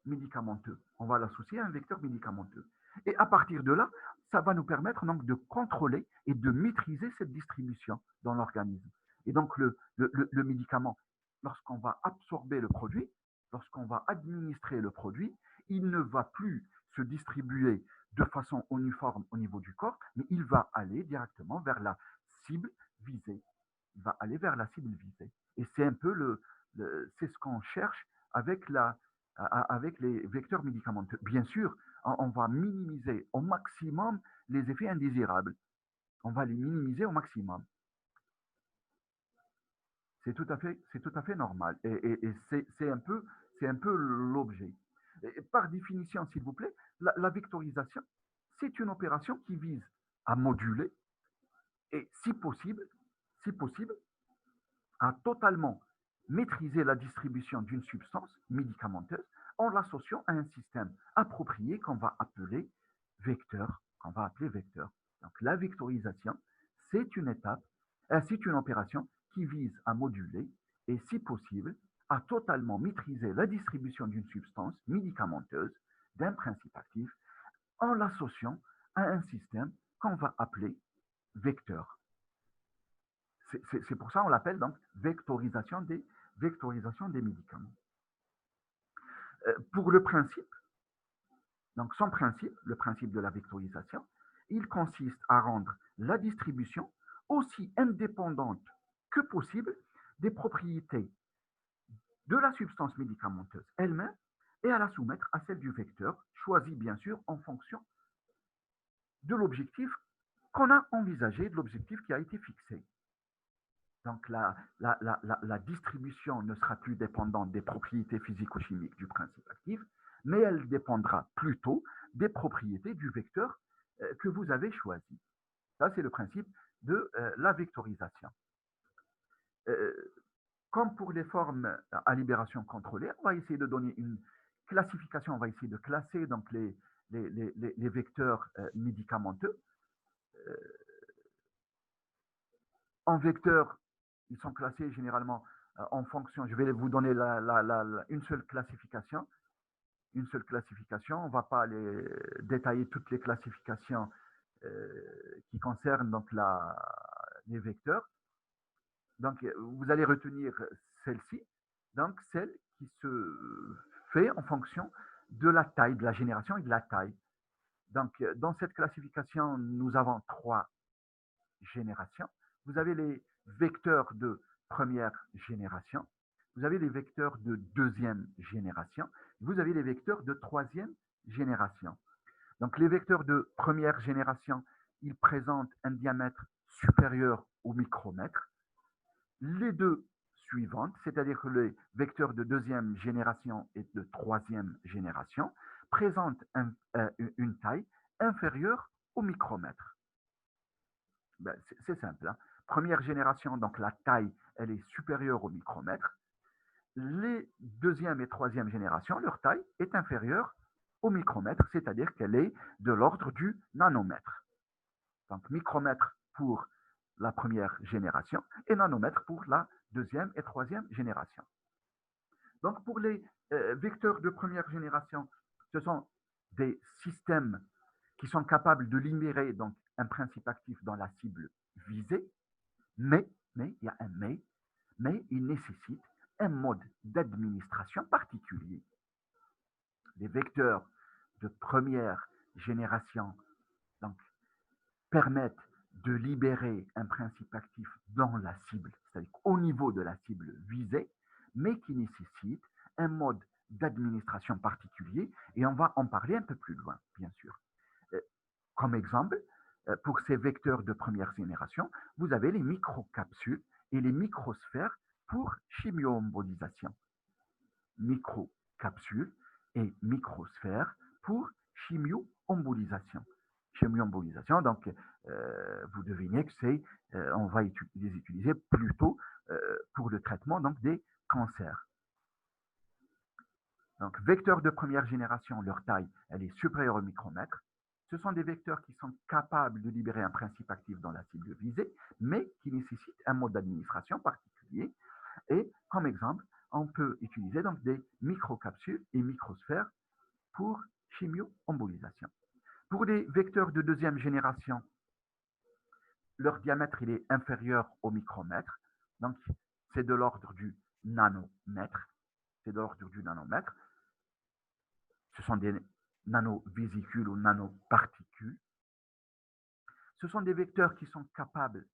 S1: médicamenteux. On va l'associer à un vecteur médicamenteux. Et à partir de là, ça va nous permettre donc de contrôler et de maîtriser cette distribution dans l'organisme. Et donc le médicament, lorsqu'on va absorber le produit, lorsqu'on va administrer le produit, il ne va plus se distribuer de façon uniforme au niveau du corps, mais il va aller directement vers la cible visée. Il va aller vers la cible visée. Et c'est un peu c'est ce qu'on cherche avec avec les vecteurs médicamenteux. Bien sûr, on va minimiser au maximum les effets indésirables. On va les minimiser au maximum. C'est tout à fait normal. Et c'est un peu l'objet. Par définition, s'il vous plaît, la vectorisation, c'est une opération qui vise à moduler et, si possible, à totalement maîtriser la distribution d'une substance médicamenteuse en l'associant à un système approprié qu'on va appeler vecteur, Donc la vectorisation, c'est une étape, c'est une opération qui vise à moduler et, si possible, à totalement maîtriser la distribution d'une substance médicamenteuse, d'un principe actif, en l'associant à un système qu'on va appeler vecteur. C'est pour ça qu'on l'appelle donc vectorisation des médicaments. Pour le principe, donc son principe, le principe de la vectorisation, il consiste à rendre la distribution aussi indépendante que possible des propriétés de la substance médicamenteuse elle-même et à la soumettre à celle du vecteur, choisi bien sûr en fonction de l'objectif qu'on a envisagé, de l'objectif qui a été fixé. Donc la distribution ne sera plus dépendante des propriétés physico-chimiques du principe actif, mais elle dépendra plutôt des propriétés du vecteur que vous avez choisi. Ça, c'est le principe de la vectorisation. Comme pour les formes à libération contrôlée, on va essayer de donner une classification, on va essayer de classer donc les vecteurs médicamenteux. En vecteurs, ils sont classés généralement en fonction, je vais vous donner une seule classification. On ne va pas détailler toutes les classifications qui concernent donc les vecteurs. Donc, vous allez retenir celle-ci, donc celle qui se fait en fonction de la taille, de la génération et de la taille. Donc, dans cette classification, nous avons 3 générations. Vous avez les vecteurs de première génération, vous avez les vecteurs de deuxième génération, vous avez les vecteurs de troisième génération. Donc les vecteurs de première génération, ils présentent un diamètre supérieur au micromètre. Les deux suivantes, c'est-à-dire que les vecteurs de deuxième génération et de troisième génération, présentent une taille inférieure au micromètre. Ben, c'est simple. Hein. Première génération, donc la taille, elle est supérieure au micromètre. Les deuxième et troisième génération, leur taille est inférieure au micromètre, c'est-à-dire qu'elle est de l'ordre du nanomètre. Donc micromètre pour la première génération et nanomètre pour la deuxième et troisième génération. Donc pour les vecteurs de première génération, ce sont des systèmes qui sont capables de libérer donc un principe actif dans la cible visée, mais il y a un mais il nécessite un mode d'administration particulier. Les vecteurs de première génération, donc, permettent de libérer un principe actif dans la cible, c'est-à-dire au niveau de la cible visée, mais qui nécessitent un mode d'administration particulier, et on va en parler un peu plus loin, bien sûr. Comme exemple, pour ces vecteurs de première génération, vous avez les microcapsules et les microsphères pour chimioembolisation. Microcapsules et microsphères pour chimioembolisation. Chimioembolisation, donc vous devinez que on va les utiliser plutôt pour le traitement donc, des cancers. Donc, vecteurs de première génération, leur taille, elle est supérieure au micromètre. Ce sont des vecteurs qui sont capables de libérer un principe actif dans la cible visée, mais qui nécessitent un mode d'administration particulier. Et comme exemple, on peut utiliser donc des microcapsules et microsphères pour chimioembolisation. Pour les vecteurs de deuxième génération, leur diamètre il est inférieur au micromètre, donc c'est de l'ordre du nanomètre. C'est de l'ordre du nanomètre. Ce sont des nanovésicules ou nanoparticules. Ce sont des vecteurs qui sont capables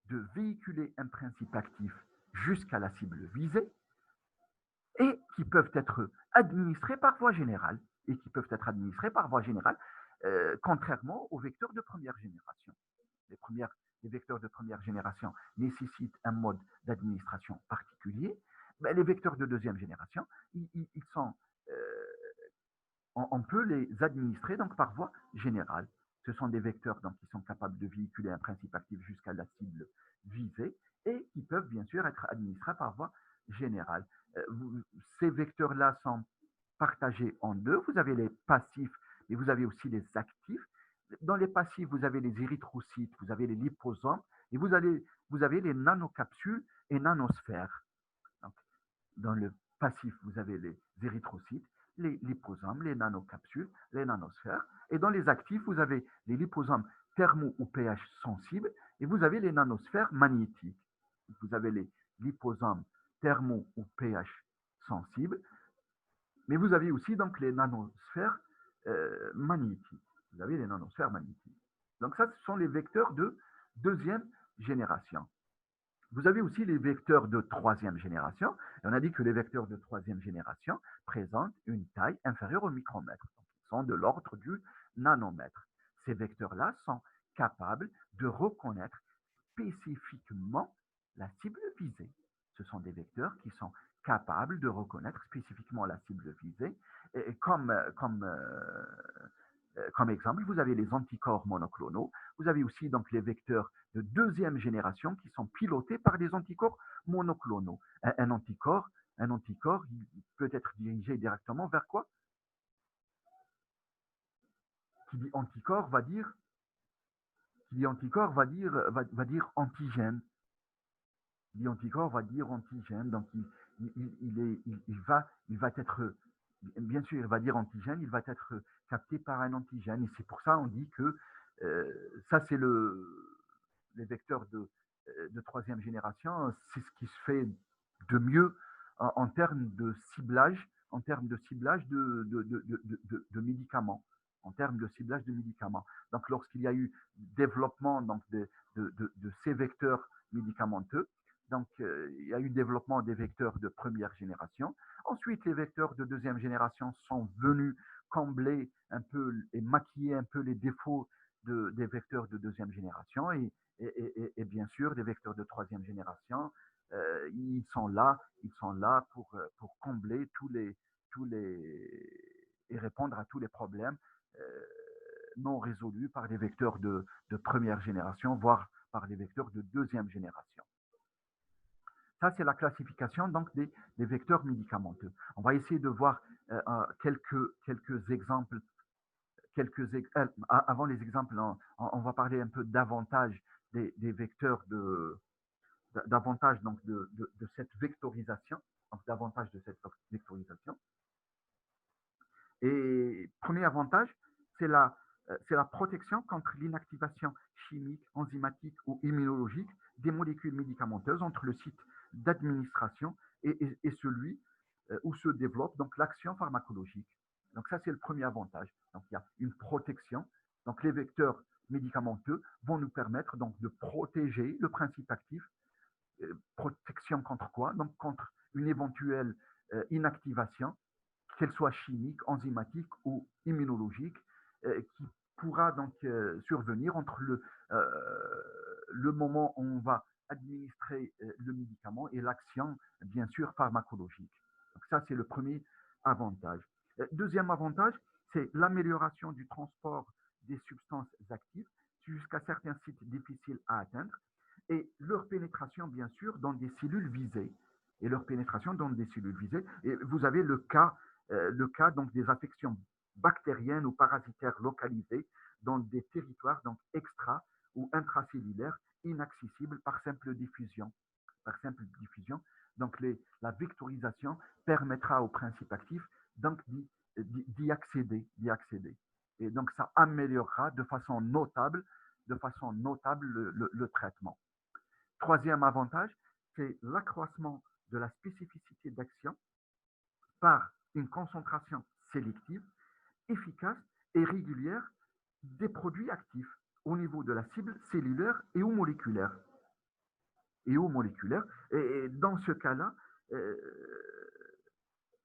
S1: de véhiculer un principe actif jusqu'à la cible visée et qui peuvent être administrés par voie générale contrairement aux vecteurs de première génération. Les vecteurs de première génération nécessitent un mode d'administration particulier, mais les vecteurs de deuxième génération, ils sont on peut les administrer donc par voie générale. Ce sont des vecteurs donc, qui sont capables de véhiculer un principe actif jusqu'à la cible visée et qui peuvent bien sûr être administrés par voie générale. Ces vecteurs-là sont partagés en deux. Vous avez les passifs et vous avez aussi les actifs. Dans les passifs, vous avez les érythrocytes, vous avez les liposomes et vous avez les nanocapsules et nanosphères. Donc, dans le passif, vous avez les érythrocytes, les liposomes, les nanocapsules, les nanosphères. Et dans les actifs, vous avez les liposomes thermo ou pH sensibles et vous avez les nanosphères magnétiques. Vous avez les liposomes thermo ou pH sensibles, mais vous avez aussi donc les nanosphères magnétiques. Vous avez les nanosphères magnétiques. Donc ça, ce sont les vecteurs de deuxième génération. Vous avez aussi les vecteurs de troisième génération. Et on a dit que les vecteurs de troisième génération présentent une taille inférieure au micromètre. Donc, ils sont de l'ordre du nanomètre. Ces vecteurs-là sont capables de reconnaître spécifiquement la cible visée. Ce sont des vecteurs qui sont capables de reconnaître spécifiquement la cible visée. Et comme exemple, vous avez les anticorps monoclonaux. Vous avez aussi donc les vecteurs de deuxième génération qui sont pilotés par des anticorps monoclonaux. Un anticorps, il peut être dirigé directement vers quoi? Qui dit anticorps va dire antigène. Qui dit anticorps va dire antigène. Donc il va être, bien sûr, il va dire antigène, il va être capté par un antigène. Et c'est pour ça on dit que ça, c'est les vecteurs de troisième génération. C'est ce qui se fait de mieux en termes de ciblage, de médicaments. En termes de ciblage de médicaments. Donc, lorsqu'il y a eu développement donc, de ces vecteurs médicamenteux, donc, il y a eu développement des vecteurs de première génération. Ensuite, les vecteurs de deuxième génération sont venus combler un peu et maquiller un peu les défauts des vecteurs de deuxième génération et bien sûr des vecteurs de troisième génération. Ils sont là pour combler tous les et répondre à tous les problèmes non résolus par des vecteurs de première génération, voire par des vecteurs de deuxième génération. Ça, c'est la classification donc, des vecteurs médicamenteux. On va essayer de voir quelques exemples. Avant les exemples, on va parler un peu davantage des vecteurs davantage donc, de cette vectorisation. Donc, davantage de cette vectorisation. Et premier avantage, c'est la protection contre l'inactivation chimique, enzymatique ou immunologique des molécules médicamenteuses entre le site d'administration et celui où se développe donc l'action pharmacologique. Donc ça, c'est le premier avantage. Donc il y a une protection. Donc les vecteurs médicamenteux vont nous permettre donc de protéger le principe actif. Protection contre quoi? Donc contre une éventuelle inactivation, qu'elle soit chimique, enzymatique ou immunologique, qui pourra donc survenir entre le moment où on va administrer le médicament et l'action, bien sûr, pharmacologique. Donc ça, c'est le premier avantage. Deuxième avantage, c'est l'amélioration du transport des substances actives jusqu'à certains sites difficiles à atteindre et leur pénétration, bien sûr, dans des cellules visées. Et leur pénétration dans des cellules visées. Et vous avez le cas donc, des affections bactériennes ou parasitaires localisées dans des territoires donc, extra ou intracellulaires inaccessibles par simple diffusion. Par simple diffusion. Donc, la vectorisation permettra au principe actif donc, d'y accéder, d'y accéder. Et donc, ça améliorera de façon notable le traitement. Troisième avantage, c'est l'accroissement de la spécificité d'action par une concentration sélective, efficace et régulière des produits actifs au niveau de la cible cellulaire et ou moléculaire. Et dans ce cas-là,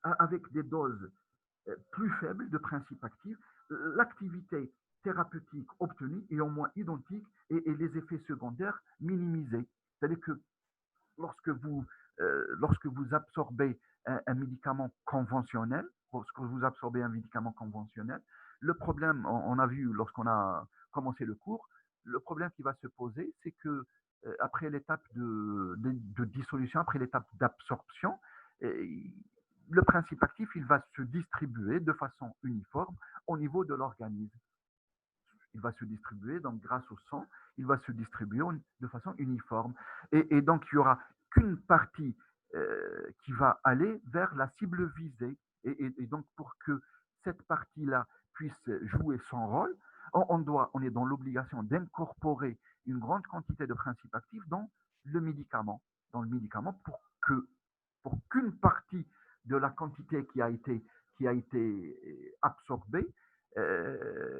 S1: avec des doses plus faibles de principes actifs, l'activité thérapeutique obtenue est au moins identique et les effets secondaires minimisés. C'est-à-dire que lorsque vous absorbez un médicament conventionnel, le problème, on a vu lorsqu'on a commencé le cours, le problème qui va se poser, c'est que après l'étape de dissolution, après l'étape d'absorption, le principe actif, il va se distribuer de façon uniforme au niveau de l'organisme. Il va se distribuer, donc grâce au sang, il va se distribuer de façon uniforme. Et donc, il n'y aura qu'une partie qui va aller vers la cible visée. Et donc, pour que cette partie-là puisse jouer son rôle, on est dans l'obligation d'incorporer une grande quantité de principes actifs dans le médicament, pour qu'une partie de la quantité qui a été absorbée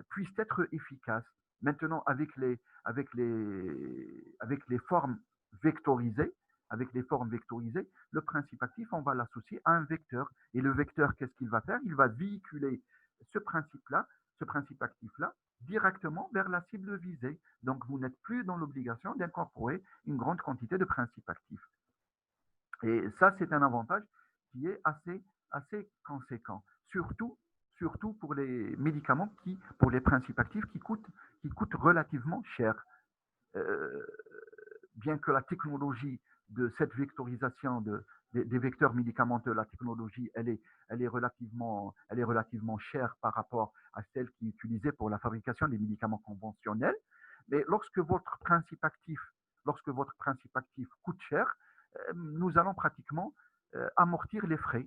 S1: puisse être efficace. Maintenant, avec les formes vectorisées, le principe actif, on va l'associer à un vecteur. Et le vecteur, qu'est-ce qu'il va faire? Il va véhiculer ce principe-là, ce principe actif-là, directement vers la cible visée. Donc, vous n'êtes plus dans l'obligation d'incorporer une grande quantité de principes actifs. Et ça, c'est un avantage qui est assez conséquent. Surtout pour les médicaments pour les principes actifs qui coûtent relativement cher. Euh, Bien que la technologie de cette vectorisation des vecteurs médicamenteux, la technologie, elle est relativement chère par rapport à celle qui est utilisée pour la fabrication des médicaments conventionnels. Mais lorsque votre principe actif coûte cher, nous allons pratiquement amortir les frais.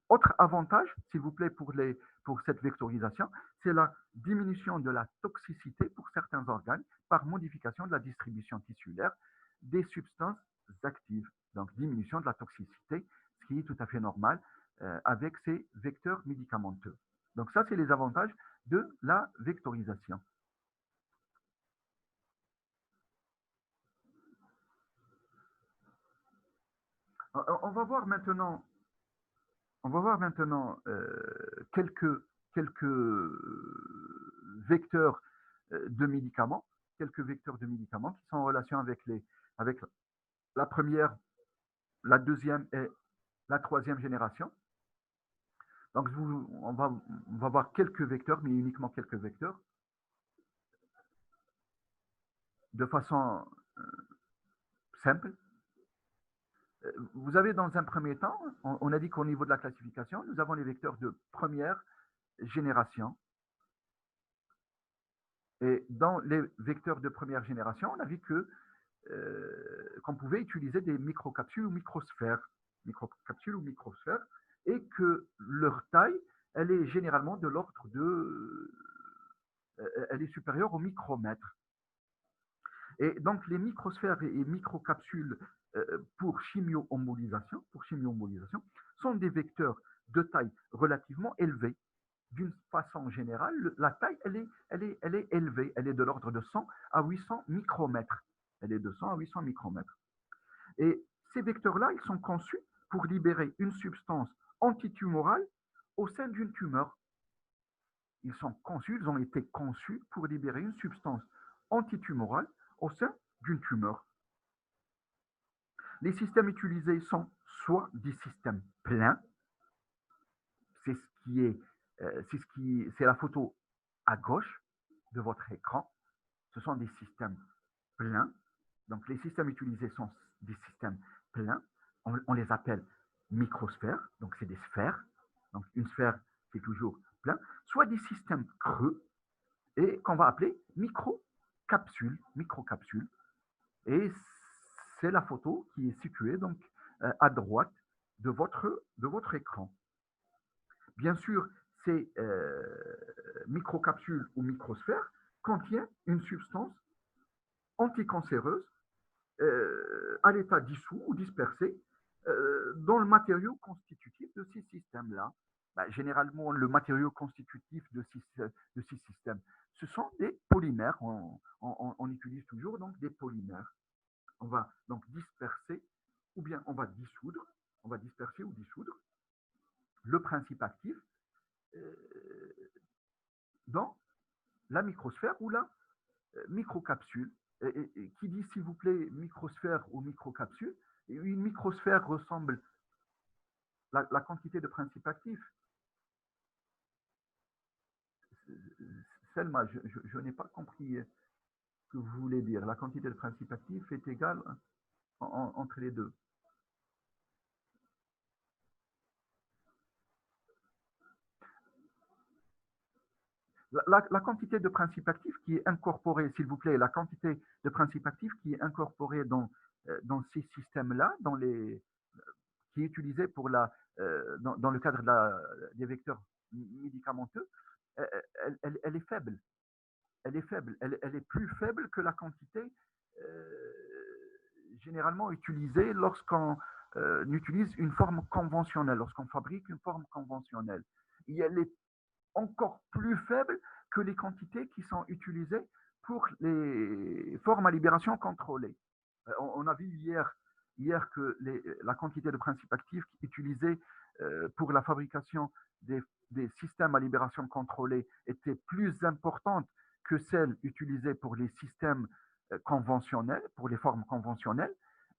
S1: Autre avantage, s'il vous plaît, pour cette vectorisation, c'est la diminution de la toxicité pour certains organes par modification de la distribution tissulaire des substances actives. Donc, diminution de la toxicité, ce qui est tout à fait normal avec ces vecteurs médicamenteux. Donc, ça, c'est les avantages de la vectorisation. On va voir maintenant quelques vecteurs de médicaments, qui sont en relation avec la première, la deuxième et la troisième génération. Donc, on va voir quelques vecteurs, mais uniquement quelques vecteurs, de façon simple. Vous avez dans un premier temps, on a dit qu'au niveau de la classification, nous avons les vecteurs de première génération. Et dans les vecteurs de première génération, on a vu qu'on pouvait utiliser des microcapsules ou microsphères, et que leur taille, elle est généralement de l'ordre elle est supérieure au micromètre. Et donc, les microsphères et microcapsules pour chimio-embolisation sont des vecteurs de taille relativement élevée. d'une façon générale, la taille, elle est élevée. Elle est de l'ordre de 100 à 800 micromètres. Elle est de 100 à 800 micromètres. Et ces vecteurs-là, ils sont conçus pour libérer une substance antitumorale au sein d'une tumeur. Ils sont conçus, ils ont été conçus pour libérer une substance antitumorale au sein d'une tumeur. Les systèmes utilisés sont soit des systèmes pleins, c'est ce qui est, c'est la photo à gauche de votre écran. Ce sont des systèmes pleins. Donc les systèmes utilisés sont des systèmes pleins. On les appelle microsphères. Donc c'est des sphères. Donc une sphère, c'est toujours plein. Soit des systèmes creux et qu'on va appeler microcapsules. Microcapsules. Et c'est la photo qui est située donc à droite de votre écran. Bien sûr, ces microcapsules ou microsphères contiennent une substance anticancéreuse à l'état dissous ou dispersé dans le matériau constitutif de ces systèmes-là. Bah, généralement, le matériau constitutif de ces systèmes, ce sont des polymères. On utilise toujours donc des polymères. On va donc disperser ou bien on va dissoudre, on va disperser ou dissoudre le principe actif dans la microsphère ou la microcapsule. Et qui dit, s'il vous plaît, microsphère ou microcapsule, une microsphère ressemble à la quantité de principe actif. Selma, je n'ai pas compris ce que vous voulez dire. La quantité de principe actif est égale entre les deux. La quantité de principe actif qui est incorporée, s'il vous plaît, la quantité de principe actif qui est incorporée dans ces systèmes-là, qui est utilisée pour dans le cadre des vecteurs médicamenteux, elle est faible. Elle est faible. Elle est plus faible que la quantité euh, généralement utilisée lorsqu'on utilise une forme conventionnelle, lorsqu'on fabrique une forme conventionnelle. Et elle est encore plus faible que les quantités qui sont utilisées pour les formes à libération contrôlée. On a vu hier que la quantité de principes actifs utilisés pour la fabrication des systèmes à libération contrôlée était plus importante que celle utilisée pour les systèmes conventionnels, pour les formes conventionnelles.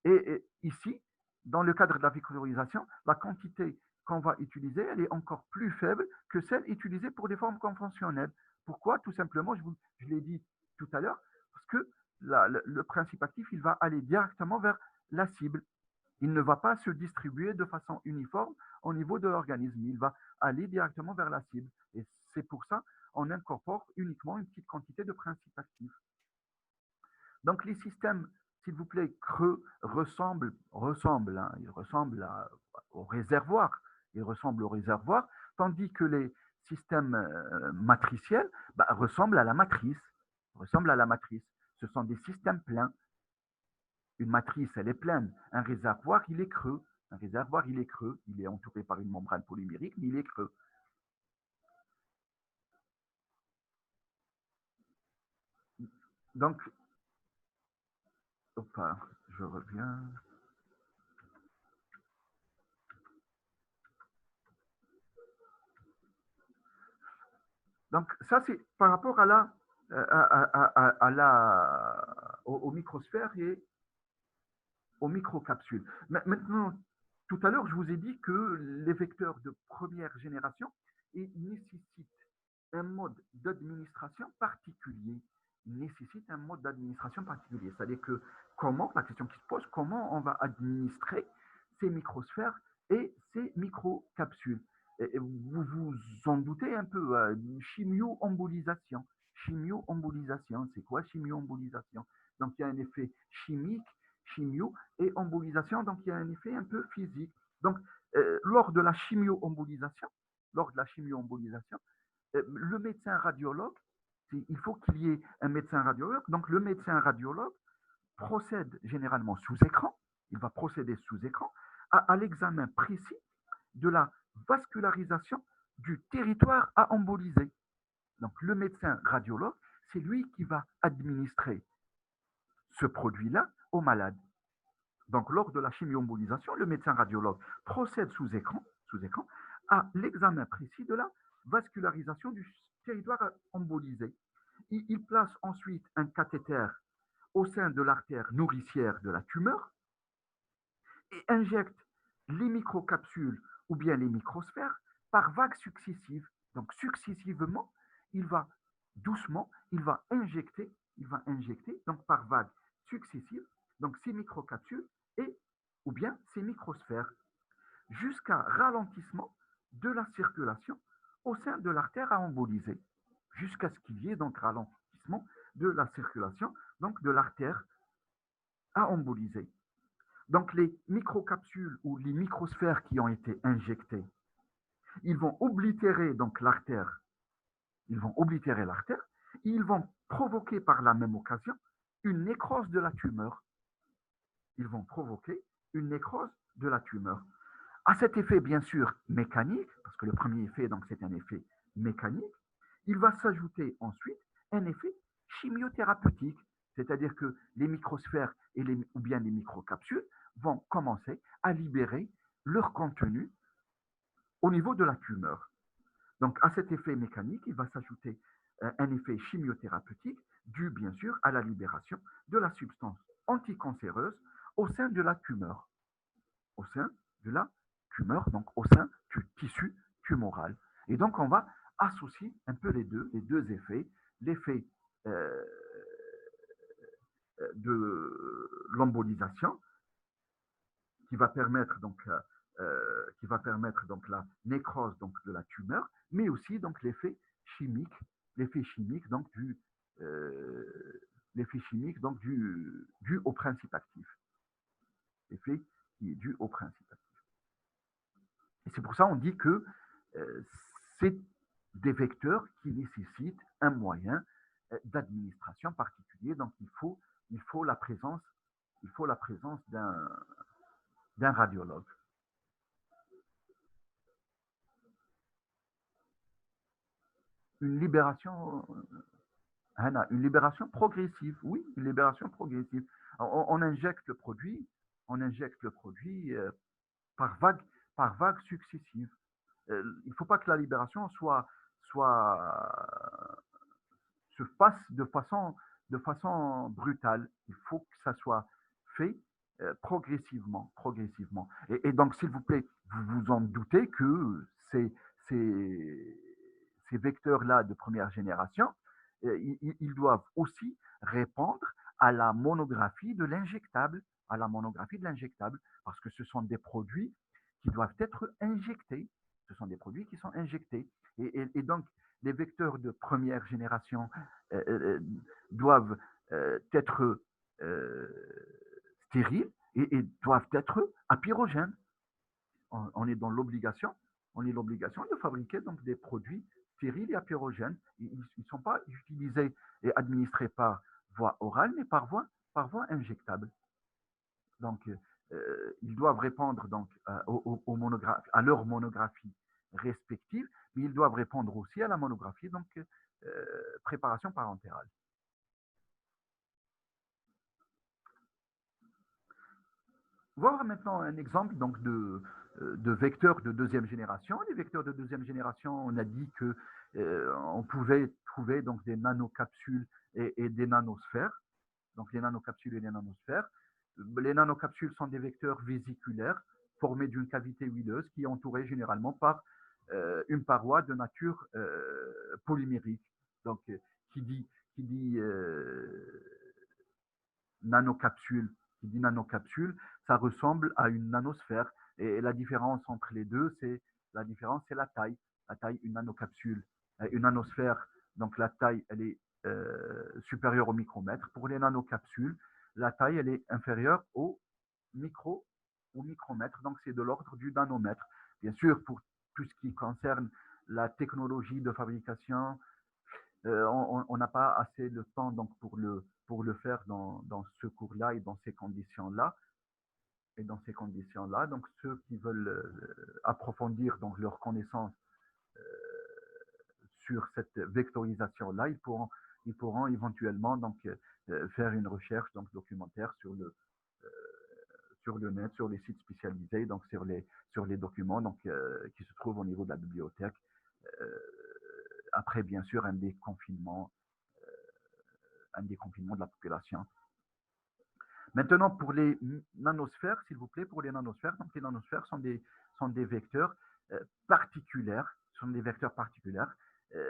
S1: Et ici, dans le cadre de la vectorisation, la quantité qu'on va utiliser, elle est encore plus faible que celle utilisée pour des formes conventionnelles. Pourquoi? Tout simplement, je l'ai dit tout à l'heure, parce que le principe actif, il va aller directement vers la cible. Il ne va pas se distribuer de façon uniforme au niveau de l'organisme. Il va aller directement vers la cible. Et c'est pour ça qu'on incorpore uniquement une petite quantité de principe actif. Donc les systèmes, s'il vous plaît, creux ils ressemblent au réservoir. Ils ressemblent au réservoir, tandis que les systèmes matriciels ressemblent à la matrice. Ressemblent à la matrice. Ce sont des systèmes pleins. Une matrice, elle est pleine. Un réservoir, il est creux. Un réservoir, il est creux. Il est entouré par une membrane polymérique, mais il est creux. Donc, enfin, je reviens. Donc, ça, c'est par rapport aux microsphères et aux microcapsules. Maintenant, tout à l'heure, je vous ai dit que les vecteurs de première génération nécessitent un mode d'administration particulier. Nécessitent un mode d'administration particulier. C'est-à-dire que la question qui se pose, comment on va administrer ces microsphères et ces microcapsules? Et vous vous en doutez un peu, chimio-embolisation. Chimio-embolisation, c'est quoi chimio-embolisation? Donc il y a un effet chimique, chimio, et embolisation, donc il y a un effet un peu physique. Donc lors de la chimio-embolisation, le médecin radiologue, il faut qu'il y ait un médecin radiologue. Donc le médecin radiologue procède généralement sous écran, il va procéder sous écran à l'examen précis de la vascularisation du territoire à emboliser. Donc, le médecin radiologue, c'est lui qui va administrer ce produit-là au malade. Donc, lors de la chimio-embolisation, le médecin radiologue procède sous écran à l'examen précis de la vascularisation du territoire embolisé. Il place ensuite un cathéter au sein de l'artère nourricière de la tumeur et injecte les microcapsules ou bien les microsphères par vagues successives. Donc, successivement, il va doucement, il va injecter donc par vagues successives, donc ces microcapsules et ou bien ces microsphères jusqu'à ralentissement de la circulation au sein de l'artère à emboliser, jusqu'à ce qu'il y ait donc ralentissement de la circulation, donc de l'artère à emboliser. Donc les microcapsules ou les microsphères qui ont été injectées, ils vont oblitérer donc l'artère, ils vont oblitérer l'artère, et ils vont provoquer par la même occasion une nécrose de la tumeur. Ils vont provoquer une nécrose de la tumeur. À cet effet, bien sûr, mécanique, parce que le premier effet, donc, c'est un effet mécanique, il va s'ajouter ensuite un effet chimiothérapeutique, c'est-à-dire que les microsphères ou bien les microcapsules vont commencer à libérer leur contenu au niveau de la tumeur. Donc, à cet effet mécanique, il va s'ajouter un effet chimiothérapeutique dû, bien sûr, à la libération de la substance anticancéreuse au sein de la tumeur. Au sein de la tumeur, donc au sein du tissu tumoral. Et donc, on va associer un peu les deux effets, l'effet de l'embolisation qui va permettre donc la nécrose donc de la tumeur, mais aussi donc l'effet chimique donc l'effet chimique donc dû au principe actif, l'effet qui est dû au principe actif. Et c'est pour ça qu'on dit que c'est des vecteurs qui nécessitent un moyen d'administration particulier. Donc il faut la présence, d'un radiologue. Une libération, une libération progressive, oui, une libération progressive. On injecte le produit, par vague, par vague successive. Il ne faut pas que la libération se fasse de façon brutale. Il faut que ça soit fait progressivement, progressivement. Et donc, s'il vous plaît, vous vous en doutez que ces, ces vecteurs-là de première génération, ils doivent aussi répondre à la monographie de l'injectable, à la monographie de l'injectable, parce que ce sont des produits qui doivent être injectés. Ce sont des produits qui sont injectés. Et donc, les vecteurs de première génération doivent être stériles et doivent être apyrogènes. On est dans l'obligation, de fabriquer donc des produits stériles et apyrogènes. Ils ne sont pas utilisés et administrés par voie orale, mais par voie injectable. Donc, ils doivent répondre donc à leur monographie respective, mais ils doivent répondre aussi à la monographie donc préparation parentérale. Voir maintenant un exemple donc de vecteurs de deuxième génération. Les vecteurs de deuxième génération, on a dit que on pouvait trouver donc des nanocapsules et des nanosphères. Donc les nanocapsules et les nanosphères. Les nanocapsules sont des vecteurs vésiculaires formés d'une cavité huileuse qui est entourée généralement par une paroi de nature polymérique. Donc qui dit nanocapsule, ça ressemble à une nanosphère. Et la différence entre les deux, c'est la taille. La taille, une nanosphère, donc la taille, elle est supérieure au micromètre. Pour les nanocapsules, la taille, elle est inférieure au micromètre. Donc, c'est de l'ordre du nanomètre. Bien sûr, pour tout ce qui concerne la technologie de fabrication, on n'a pas assez de temps donc pour le faire dans ce cours-là et dans ces conditions-là. Donc, ceux qui veulent approfondir donc, leurs connaissances sur cette vectorisation-là, ils pourront éventuellement donc, faire une recherche donc, documentaire sur le net, sur les sites spécialisés, donc sur les documents donc, qui se trouvent au niveau de la bibliothèque. Euh, Après, bien sûr, un déconfinement de la population. Maintenant, pour les nanosphères, s'il vous plaît, pour les nanosphères, donc les nanosphères sont des vecteurs particuliers,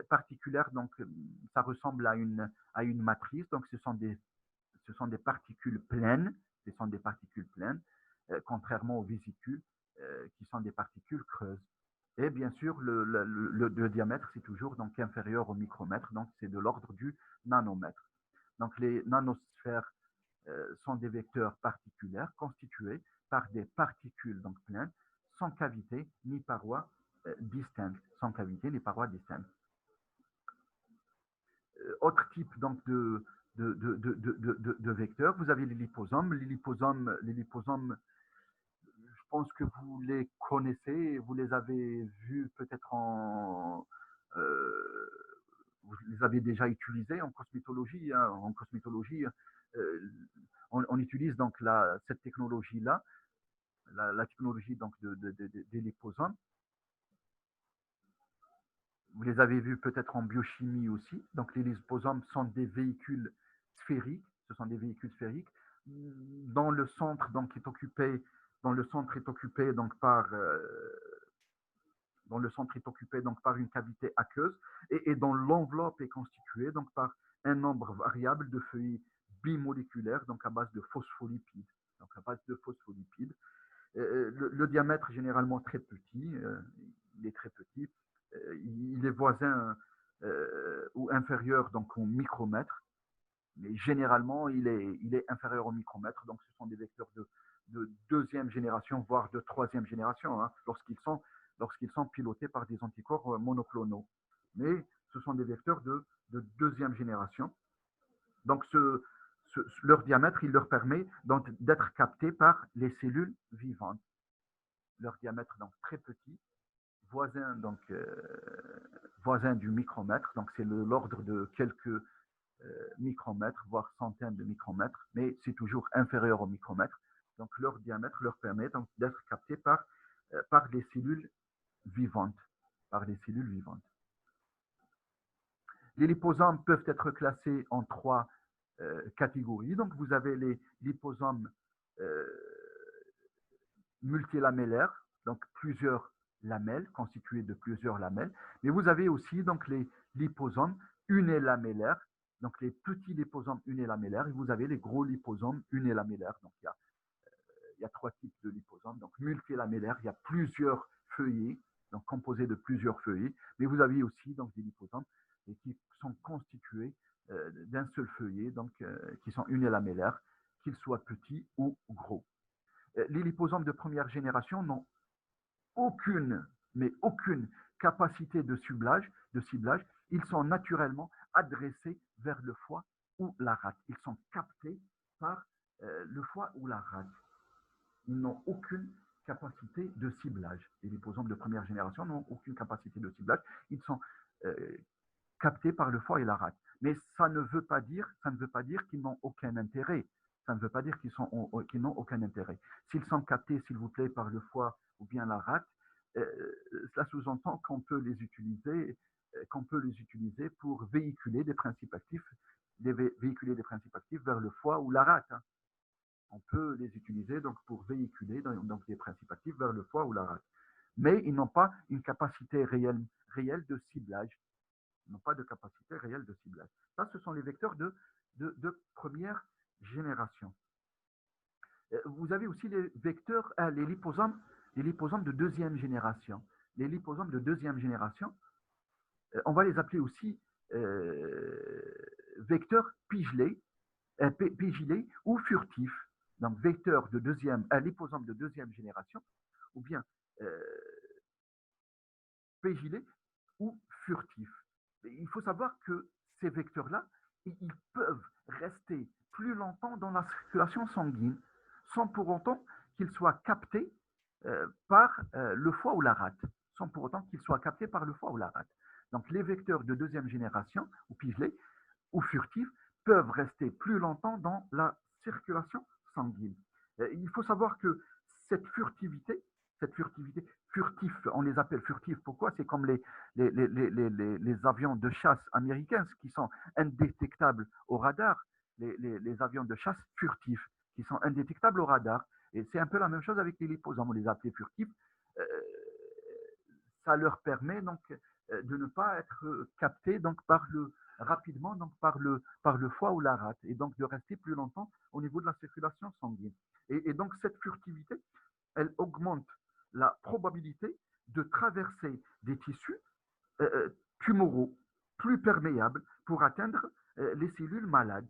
S1: particulières, donc ça ressemble à une matrice, donc ce sont des particules pleines, contrairement aux vésicules qui sont des particules creuses. Et bien sûr, le diamètre, c'est toujours donc inférieur au micromètre, donc c'est de l'ordre du nanomètre. Donc les nanosphères sont des vecteurs particuliers constitués par des particules donc pleines, sans cavité ni parois distinctes, Autre type donc de vecteurs, vous avez les liposomes. Les liposomes, je pense que vous les connaissez, vous les avez vus peut-être vous les avez déjà utilisés en cosmétologie. Hein. En cosmétologie, euh, on utilise donc cette technologie-là, la technologie donc des liposomes. Vous les avez vus peut-être en biochimie aussi. Donc les liposomes sont des véhicules sphériques. Ce sont des véhicules sphériques. Dans le centre donc est occupé, donc par une cavité aqueuse et dont l'enveloppe est constituée donc par un nombre variable de feuilles bimoléculaires donc à base de phospholipides. Le diamètre est généralement très petit, il est très petit, il est voisin ou inférieur donc au micromètre, mais généralement il est inférieur au micromètre, donc ce sont des vecteurs de deuxième génération, voire de troisième génération, hein, lorsqu'ils sont pilotés par des anticorps monoclonaux. Mais ce sont des vecteurs de deuxième génération. Donc leur diamètre, il leur permet donc d'être captés par les cellules vivantes. Leur diamètre donc très petit, voisin du micromètre, donc c'est l'ordre de quelques micromètres, voire centaines de micromètres, mais c'est toujours inférieur au micromètre. Donc leur diamètre leur permet donc d'être capté par les cellules vivantes. Les liposomes peuvent être classés en trois catégories. Donc vous avez les liposomes euh, multilamellaires, donc plusieurs lamelles, constituées de plusieurs lamelles. Mais vous avez aussi donc les liposomes unilamellaires, donc les petits liposomes unilamellaires, et vous avez les gros liposomes unilamellaires. Donc il y a trois types de liposomes. Donc multilamellaires, il y a plusieurs feuillets, donc composés de plusieurs feuillets, mais vous avez aussi donc des liposomes qui sont constitués d'un seul feuillet, donc qui sont unilamellaires, qu'ils soient petits ou gros. Les liposomes de première génération n'ont aucune capacité de ciblage. Ils sont naturellement adressés vers le foie ou la rate. Ils sont captés par le foie ou la rate. Ils n'ont aucune capacité de ciblage. Les liposomes de première génération n'ont aucune capacité de ciblage. Ils sont captés par le foie et la rate. Mais ça ne veut pas dire qu'ils n'ont aucun intérêt. Qu'ils n'ont aucun intérêt. S'ils sont captés, s'il vous plaît, par le foie ou bien la rate, cela sous-entend qu'on peut les utiliser pour véhiculer des principes actifs, vers le foie ou la rate. Hein. On peut les utiliser donc pour véhiculer donc, des principes actifs vers le foie ou la rate. Mais ils n'ont pas une capacité réelle de ciblage. Ça, ce sont les vecteurs de première génération. Vous avez aussi les vecteurs, les liposomes de deuxième génération. Les liposomes de deuxième génération, on va les appeler aussi vecteurs pigilés ou furtifs. Donc vecteurs de liposomes de deuxième génération, ou bien pigilés ou furtifs. Il faut savoir que ces vecteurs-là, ils peuvent rester plus longtemps dans la circulation sanguine sans pour autant qu'ils soient captés par le foie ou la rate. sans pour autant qu'ils soient captés par le foie ou la rate. Donc, les vecteurs de deuxième génération, ou pigelés, ou furtifs, peuvent rester plus longtemps dans la circulation sanguine. Il faut savoir que cette furtivité, furtifs, on les appelle furtifs, pourquoi? C'est comme les avions de chasse américains qui sont indétectables au radar, les avions de chasse furtifs qui sont indétectables au radar. Et c'est un peu la même chose avec les liposomes, on les appelle furtifs. Euh, Ça leur permet donc de ne pas être captés donc rapidement donc par le foie ou la rate et donc de rester plus longtemps au niveau de la circulation sanguine. Et donc cette furtivité, elle augmente la probabilité de traverser des tissus tumoraux plus perméables pour atteindre les cellules malades,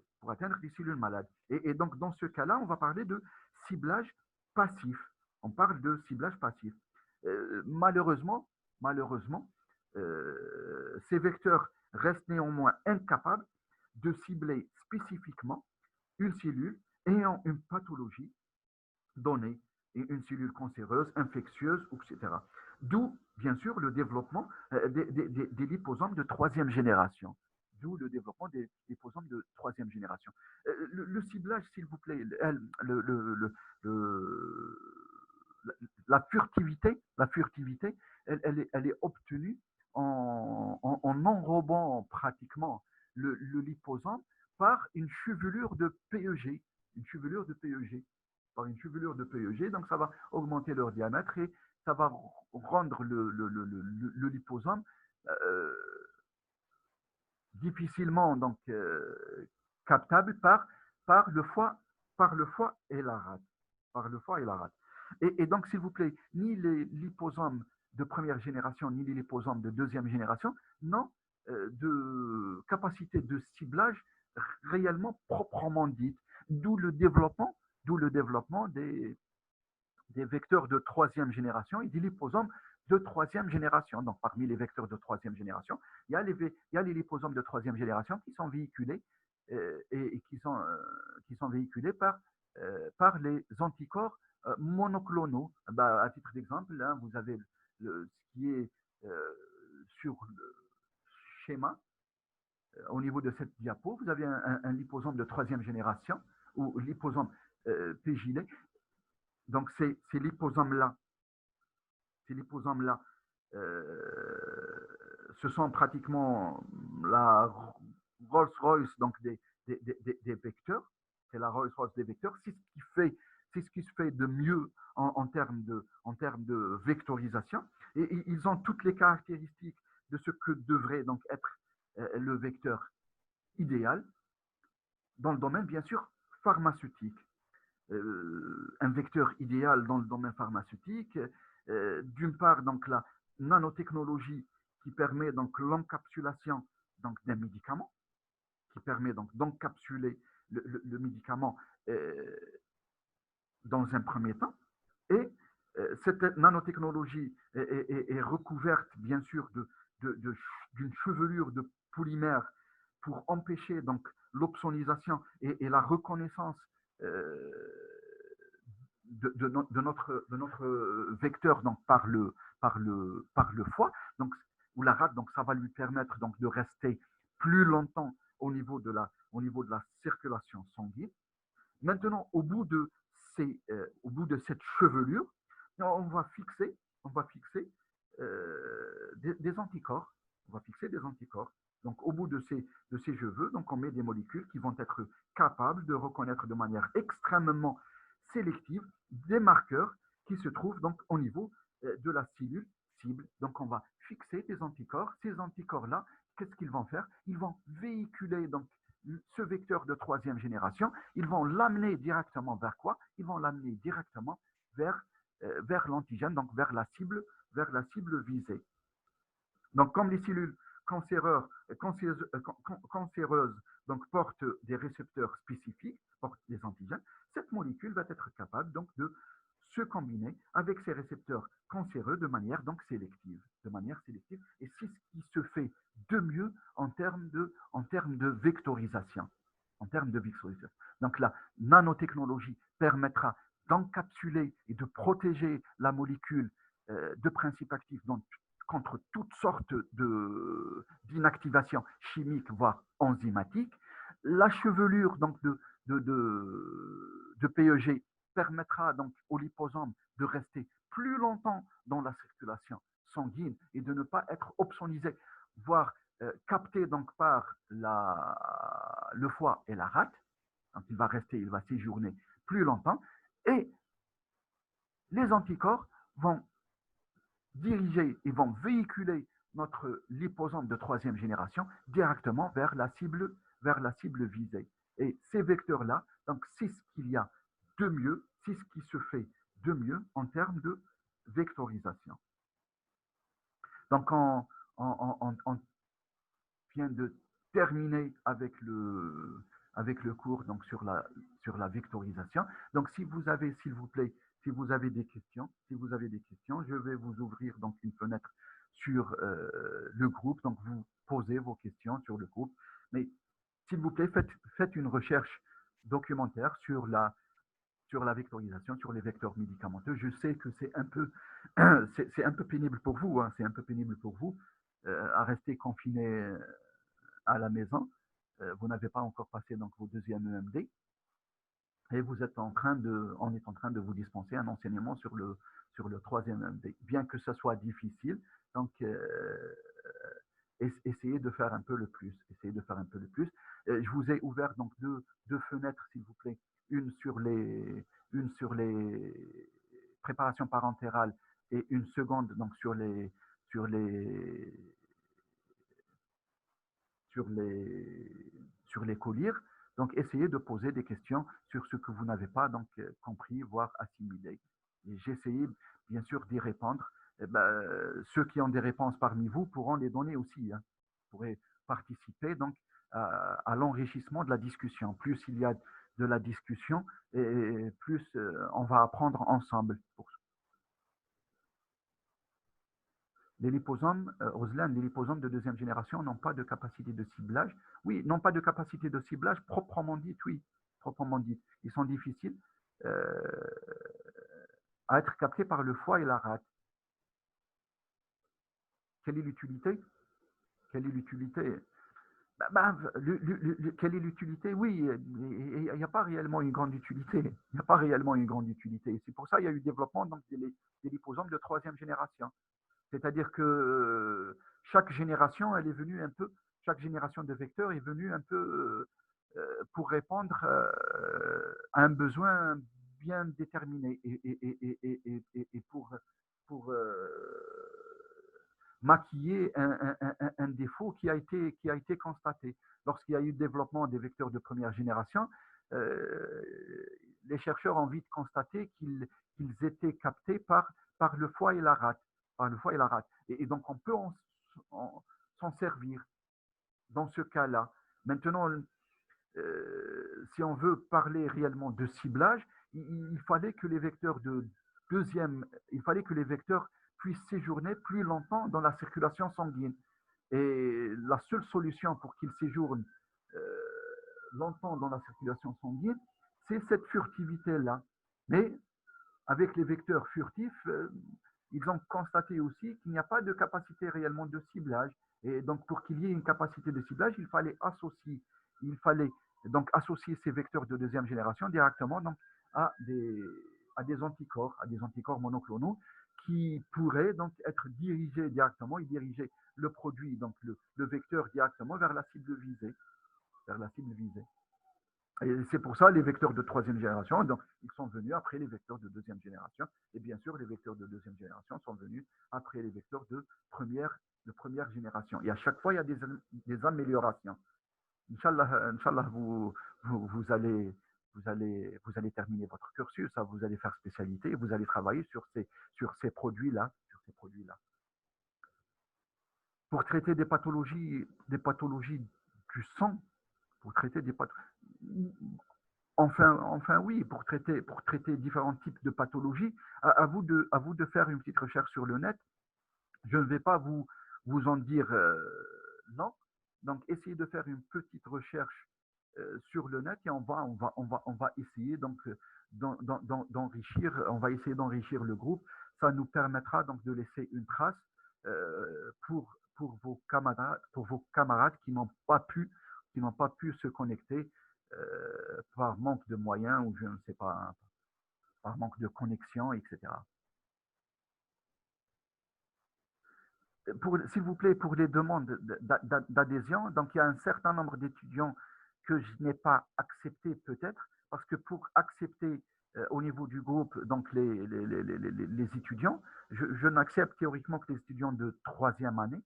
S1: Et donc dans ce cas-là, on va parler de ciblage passif. On parle de ciblage passif. Malheureusement, ces vecteurs restent néanmoins incapables de cibler spécifiquement une cellule ayant une pathologie donnée, et une cellule cancéreuse, infectieuse, etc. D'où, bien sûr, le développement des liposomes de troisième génération. D'où le développement des liposomes de troisième génération. Le ciblage, s'il vous plaît, la furtivité, elle est obtenue en enrobant pratiquement le liposome par une chevelure de PEG, une chevelure de PEG, donc ça va augmenter leur diamètre et ça va rendre le liposome euh, difficilement donc captable par le foie, par le foie et la rate, par le foie et la rate. Et donc, s'il vous plaît, ni les liposomes de première génération, ni les liposomes de deuxième génération n'ont de capacité de ciblage réellement proprement dite, d'où le développement des vecteurs de troisième génération et des liposomes de troisième génération. Donc, parmi les vecteurs de troisième génération, il y a les liposomes de troisième génération qui sont véhiculés et qui sont véhiculés par les anticorps monoclonaux. Bah, à titre d'exemple, hein, vous avez ce qui est sur le schéma. Au niveau de cette diapo, vous avez un liposome de troisième génération ou liposome pégilé. Donc, ces liposomes-là, ce sont pratiquement la Rolls-Royce donc des vecteurs. C'est la Rolls-Royce des vecteurs. C'est ce qui se fait de mieux en termes de vectorisation. Et ils ont toutes les caractéristiques de ce que devrait donc être le vecteur idéal dans le domaine, bien sûr, pharmaceutique. Un vecteur idéal dans le domaine pharmaceutique. D'une part, donc la nanotechnologie qui permet donc l'encapsulation donc d'un médicament, qui permet donc d'encapsuler le médicament dans un premier temps. Et cette nanotechnologie est recouverte, bien sûr, d'une chevelure de polymère pour empêcher donc l'opsonisation et la reconnaissance de notre vecteur donc par le foie, donc, ou la rate, donc ça va lui permettre donc de rester plus longtemps au niveau de la circulation sanguine. Maintenant, au bout de cette chevelure, on va fixer des anticorps. On va fixer des anticorps. Donc, au bout de ces cheveux, donc on met des molécules qui vont être capables de reconnaître de manière extrêmement sélective des marqueurs qui se trouvent donc au niveau de la cellule cible. Donc, on va fixer des anticorps. Ces anticorps-là, qu'est-ce qu'ils vont faire? Ils vont véhiculer donc ce vecteur de troisième génération, ils vont l'amener directement vers quoi? Ils vont l'amener directement vers l'antigène, donc vers la cible visée. Donc, comme les cellules cancéreuses donc, portent des récepteurs spécifiques, portent des antigènes, cette molécule va être capable donc de se combiner avec ces récepteurs cancéreux de manière donc sélective. Et c'est ce qui se fait de mieux en termes de vectorisation. Donc la nanotechnologie permettra d'encapsuler et de protéger la molécule de principes actifs contre toutes sortes d'inactivation chimique, voire enzymatique. La chevelure donc, de PEG permettra donc au liposome de rester plus longtemps dans la circulation sanguine et de ne pas être opsonisé, voire capté donc par le foie et la rate. Donc il va rester, il va séjourner plus longtemps. Et les anticorps vont diriger et vont véhiculer notre liposome de troisième génération directement vers la cible visée. Et ces vecteurs-là, donc c'est ce qu'il y a de mieux, c'est ce qui se fait de mieux en termes de vectorisation. Donc on vient de terminer avec le cours donc sur la vectorisation. Donc si vous avez, s'il vous plaît, si vous avez des questions, je vais vous ouvrir donc une fenêtre sur le groupe. Donc vous posez vos questions sur le groupe. Mais s'il vous plaît, faites une recherche documentaire sur la vectorisation, sur les vecteurs médicamenteux. Je sais que c'est un peu, c'est un peu pénible pour vous, hein, c'est un peu pénible pour vous à rester confiné à la maison. Vous n'avez pas encore passé donc vos deuxième EMD et on est en train de vous dispenser un enseignement sur le troisième EMD. Bien que ce soit difficile, donc essayez de faire un peu le plus. Je vous ai ouvert donc deux fenêtres, s'il vous plaît. Une sur les préparations parentérales et une seconde donc sur les collyres. Donc, essayez de poser des questions sur ce que vous n'avez pas donc compris, voire assimilé. Et j'essayais bien sûr d'y répondre. Et ceux qui ont des réponses parmi vous pourront les donner aussi. Hein. Vous pourrez participer donc à l'enrichissement de la discussion. Plus il y a de la discussion, et plus on va apprendre ensemble. Les liposomes, Roslan, les liposomes de deuxième génération n'ont pas de capacité de ciblage. Oui, n'ont pas de capacité de ciblage proprement dite, oui, proprement dite. Ils sont difficiles à être captés par le foie et la rate. Quelle est l'utilité? Quelle est l'utilité? Quelle est l'utilité? Oui, il n'y a pas réellement une grande utilité. Il n'y a pas réellement une grande utilité. C'est pour ça qu'il y a eu le développement donc, des liposomes de troisième génération. C'est-à-dire que chaque génération, elle est venue un peu, chaque génération de vecteurs est venue un peu pour répondre à un besoin bien déterminé et pour maquiller un défaut qui a été constaté. Lorsqu'il y a eu le développement des vecteurs de première génération, les chercheurs ont vite constaté qu'ils étaient captés par le foie et la rate. Et donc, on peut s'en servir dans ce cas-là. Maintenant, si on veut parler réellement de ciblage, il fallait que les vecteurs il fallait que les vecteurs puissent séjourner plus longtemps dans la circulation sanguine. Et la seule solution pour qu'ils séjournent longtemps dans la circulation sanguine, c'est cette furtivité-là. Mais avec les vecteurs furtifs, ils ont constaté aussi qu'il n'y a pas de capacité réellement de ciblage. Et donc, pour qu'il y ait une capacité de ciblage, il fallait donc associer ces vecteurs de deuxième génération directement donc, à des anticorps monoclonaux qui pourraient donc être dirigés directement et diriger le produit, donc le vecteur directement vers la cible visée. Et c'est pour ça les vecteurs de troisième génération, donc, ils sont venus après les vecteurs de deuxième génération. Et bien sûr, les vecteurs de deuxième génération sont venus après les vecteurs de première génération. Et à chaque fois, il y a des améliorations. Inch'Allah, vous allez terminer votre cursus, vous allez faire spécialité et vous allez travailler sur ces produits-là. Pour traiter des pathologies du sang, pour traiter des pathologies. Enfin, oui, pour traiter différents types de pathologies, à vous de faire une petite recherche sur le net. Je ne vais pas vous en dire non. Donc, essayez de faire une petite recherche sur le net et on va essayer donc d'enrichir le groupe. Ça nous permettra donc de laisser une trace pour vos camarades qui n'ont pas pu se connecter par manque de moyens ou je ne sais pas, par manque de connexion, etc. S'il vous plaît, pour les demandes d'adhésion, donc il y a un certain nombre d'étudiants que je n'ai pas accepté peut-être, parce que pour accepter au niveau du groupe donc les étudiants, je n'accepte théoriquement que les étudiants de troisième année,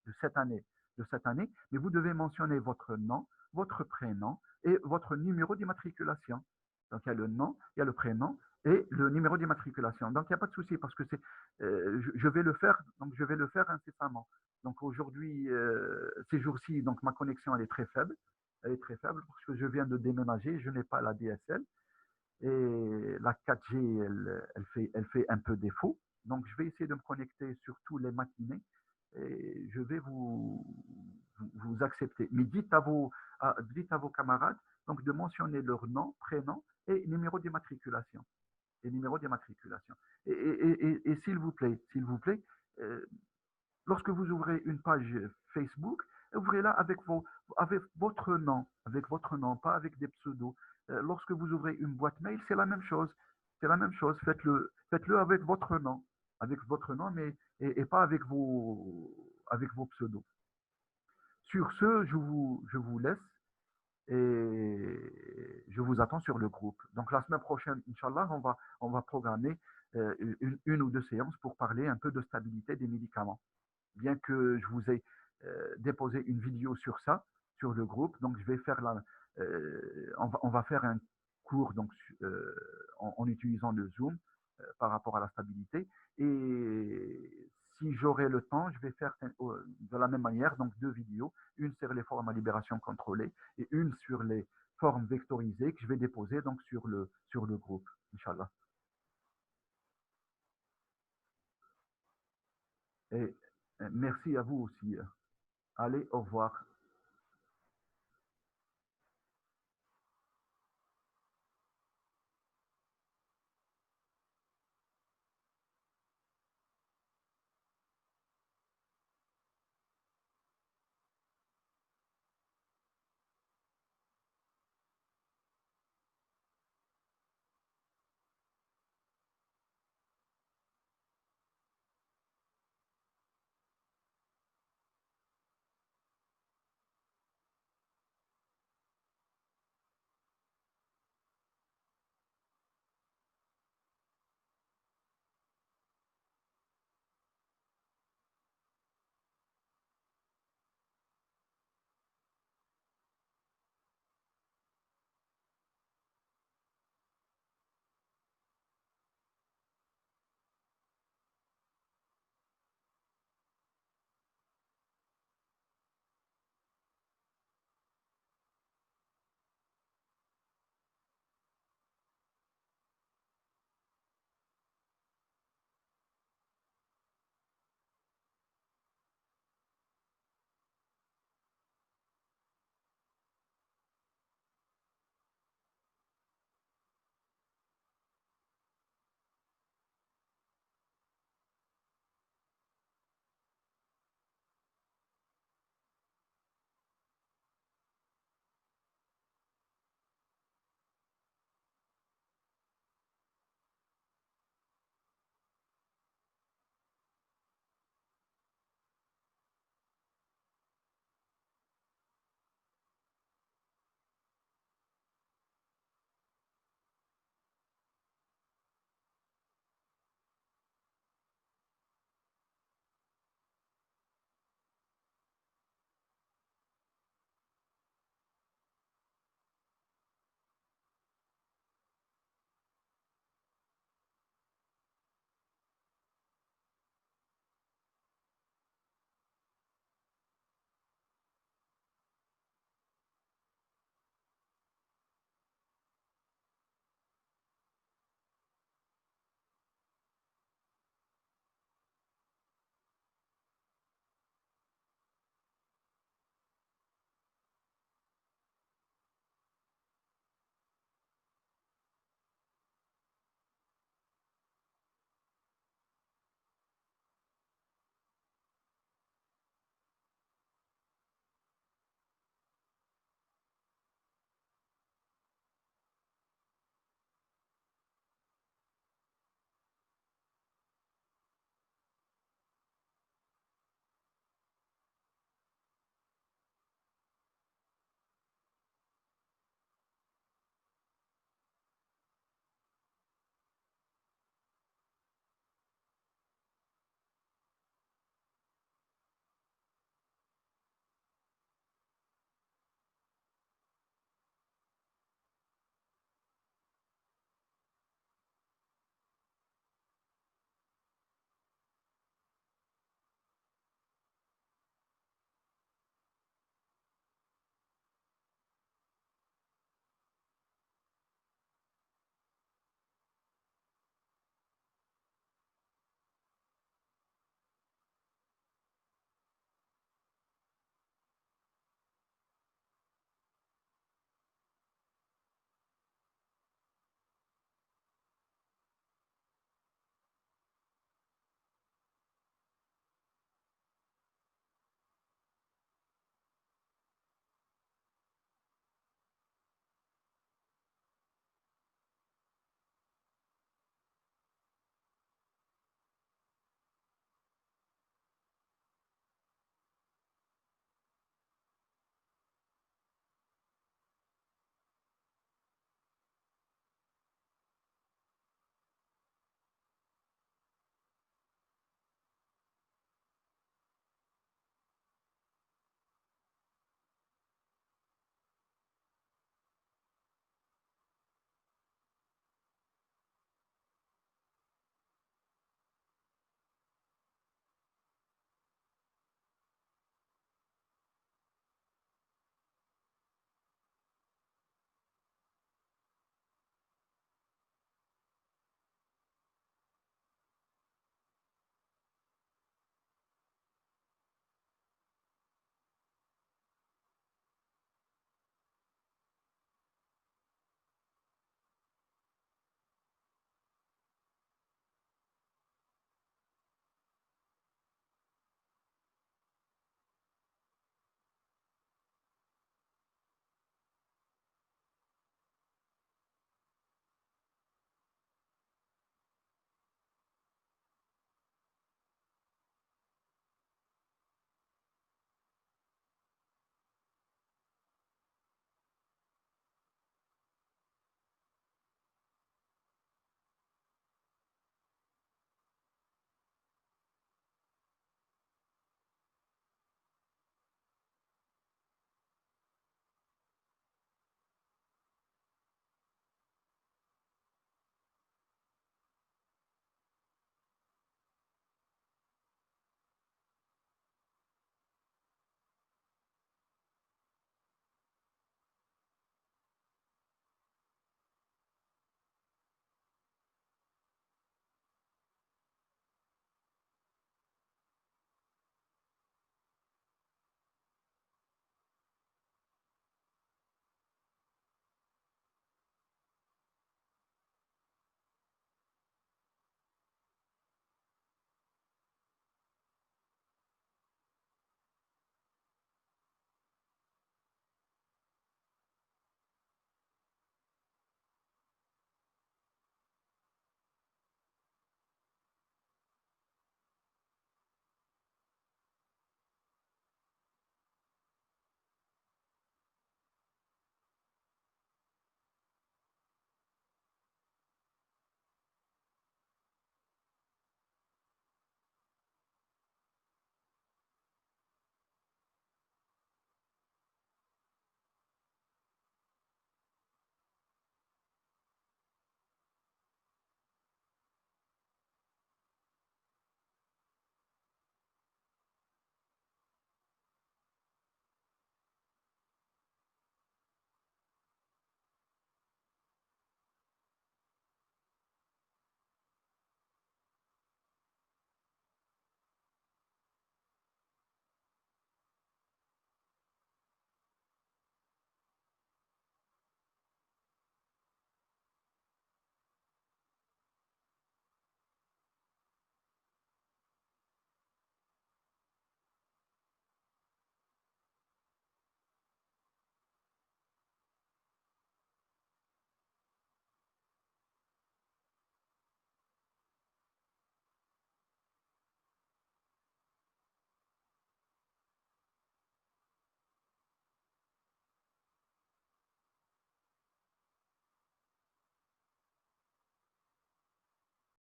S1: de cette année, de cette année, mais vous devez mentionner votre nom, votre prénom et votre numéro d'immatriculation. Donc il y a le nom, il y a le prénom et le numéro d'immatriculation. Donc il n'y a pas de souci parce que je vais le faire, donc je vais le faire incessamment. Donc aujourd'hui, ces jours-ci, donc ma connexion elle est très faible parce que je viens de déménager, je n'ai pas la DSL et la 4G, elle fait un peu défaut. Donc je vais essayer de me connecter surtout les matinées et je vais vous accepter. Mais dites à vos camarades donc de mentionner leur nom, prénom et numéro d'immatriculation et numéro d'immatriculation. Et s'il vous plaît, euh, lorsque vous ouvrez une page Facebook, ouvrez-la avec votre nom, pas avec des pseudos. Lorsque vous ouvrez une boîte mail, c'est la même chose. C'est la même chose. Faites-le avec votre nom, mais et pas avec vos pseudos. Sur ce, je vous laisse et je vous attends sur le groupe. Donc la semaine prochaine, Inch'Allah, on va programmer une ou deux séances pour parler un peu de stabilité des médicaments. Bien que je vous ai déposé une vidéo sur ça, sur le groupe, donc je vais faire on va faire un cours donc, en utilisant le Zoom par rapport à la stabilité. Et si j'aurai le temps, je vais faire de la même manière, donc deux vidéos, une sur les formes à libération contrôlée et une sur les formes vectorisées que je vais déposer donc sur le groupe, Inch'Allah. Et merci à vous aussi. Allez, au revoir.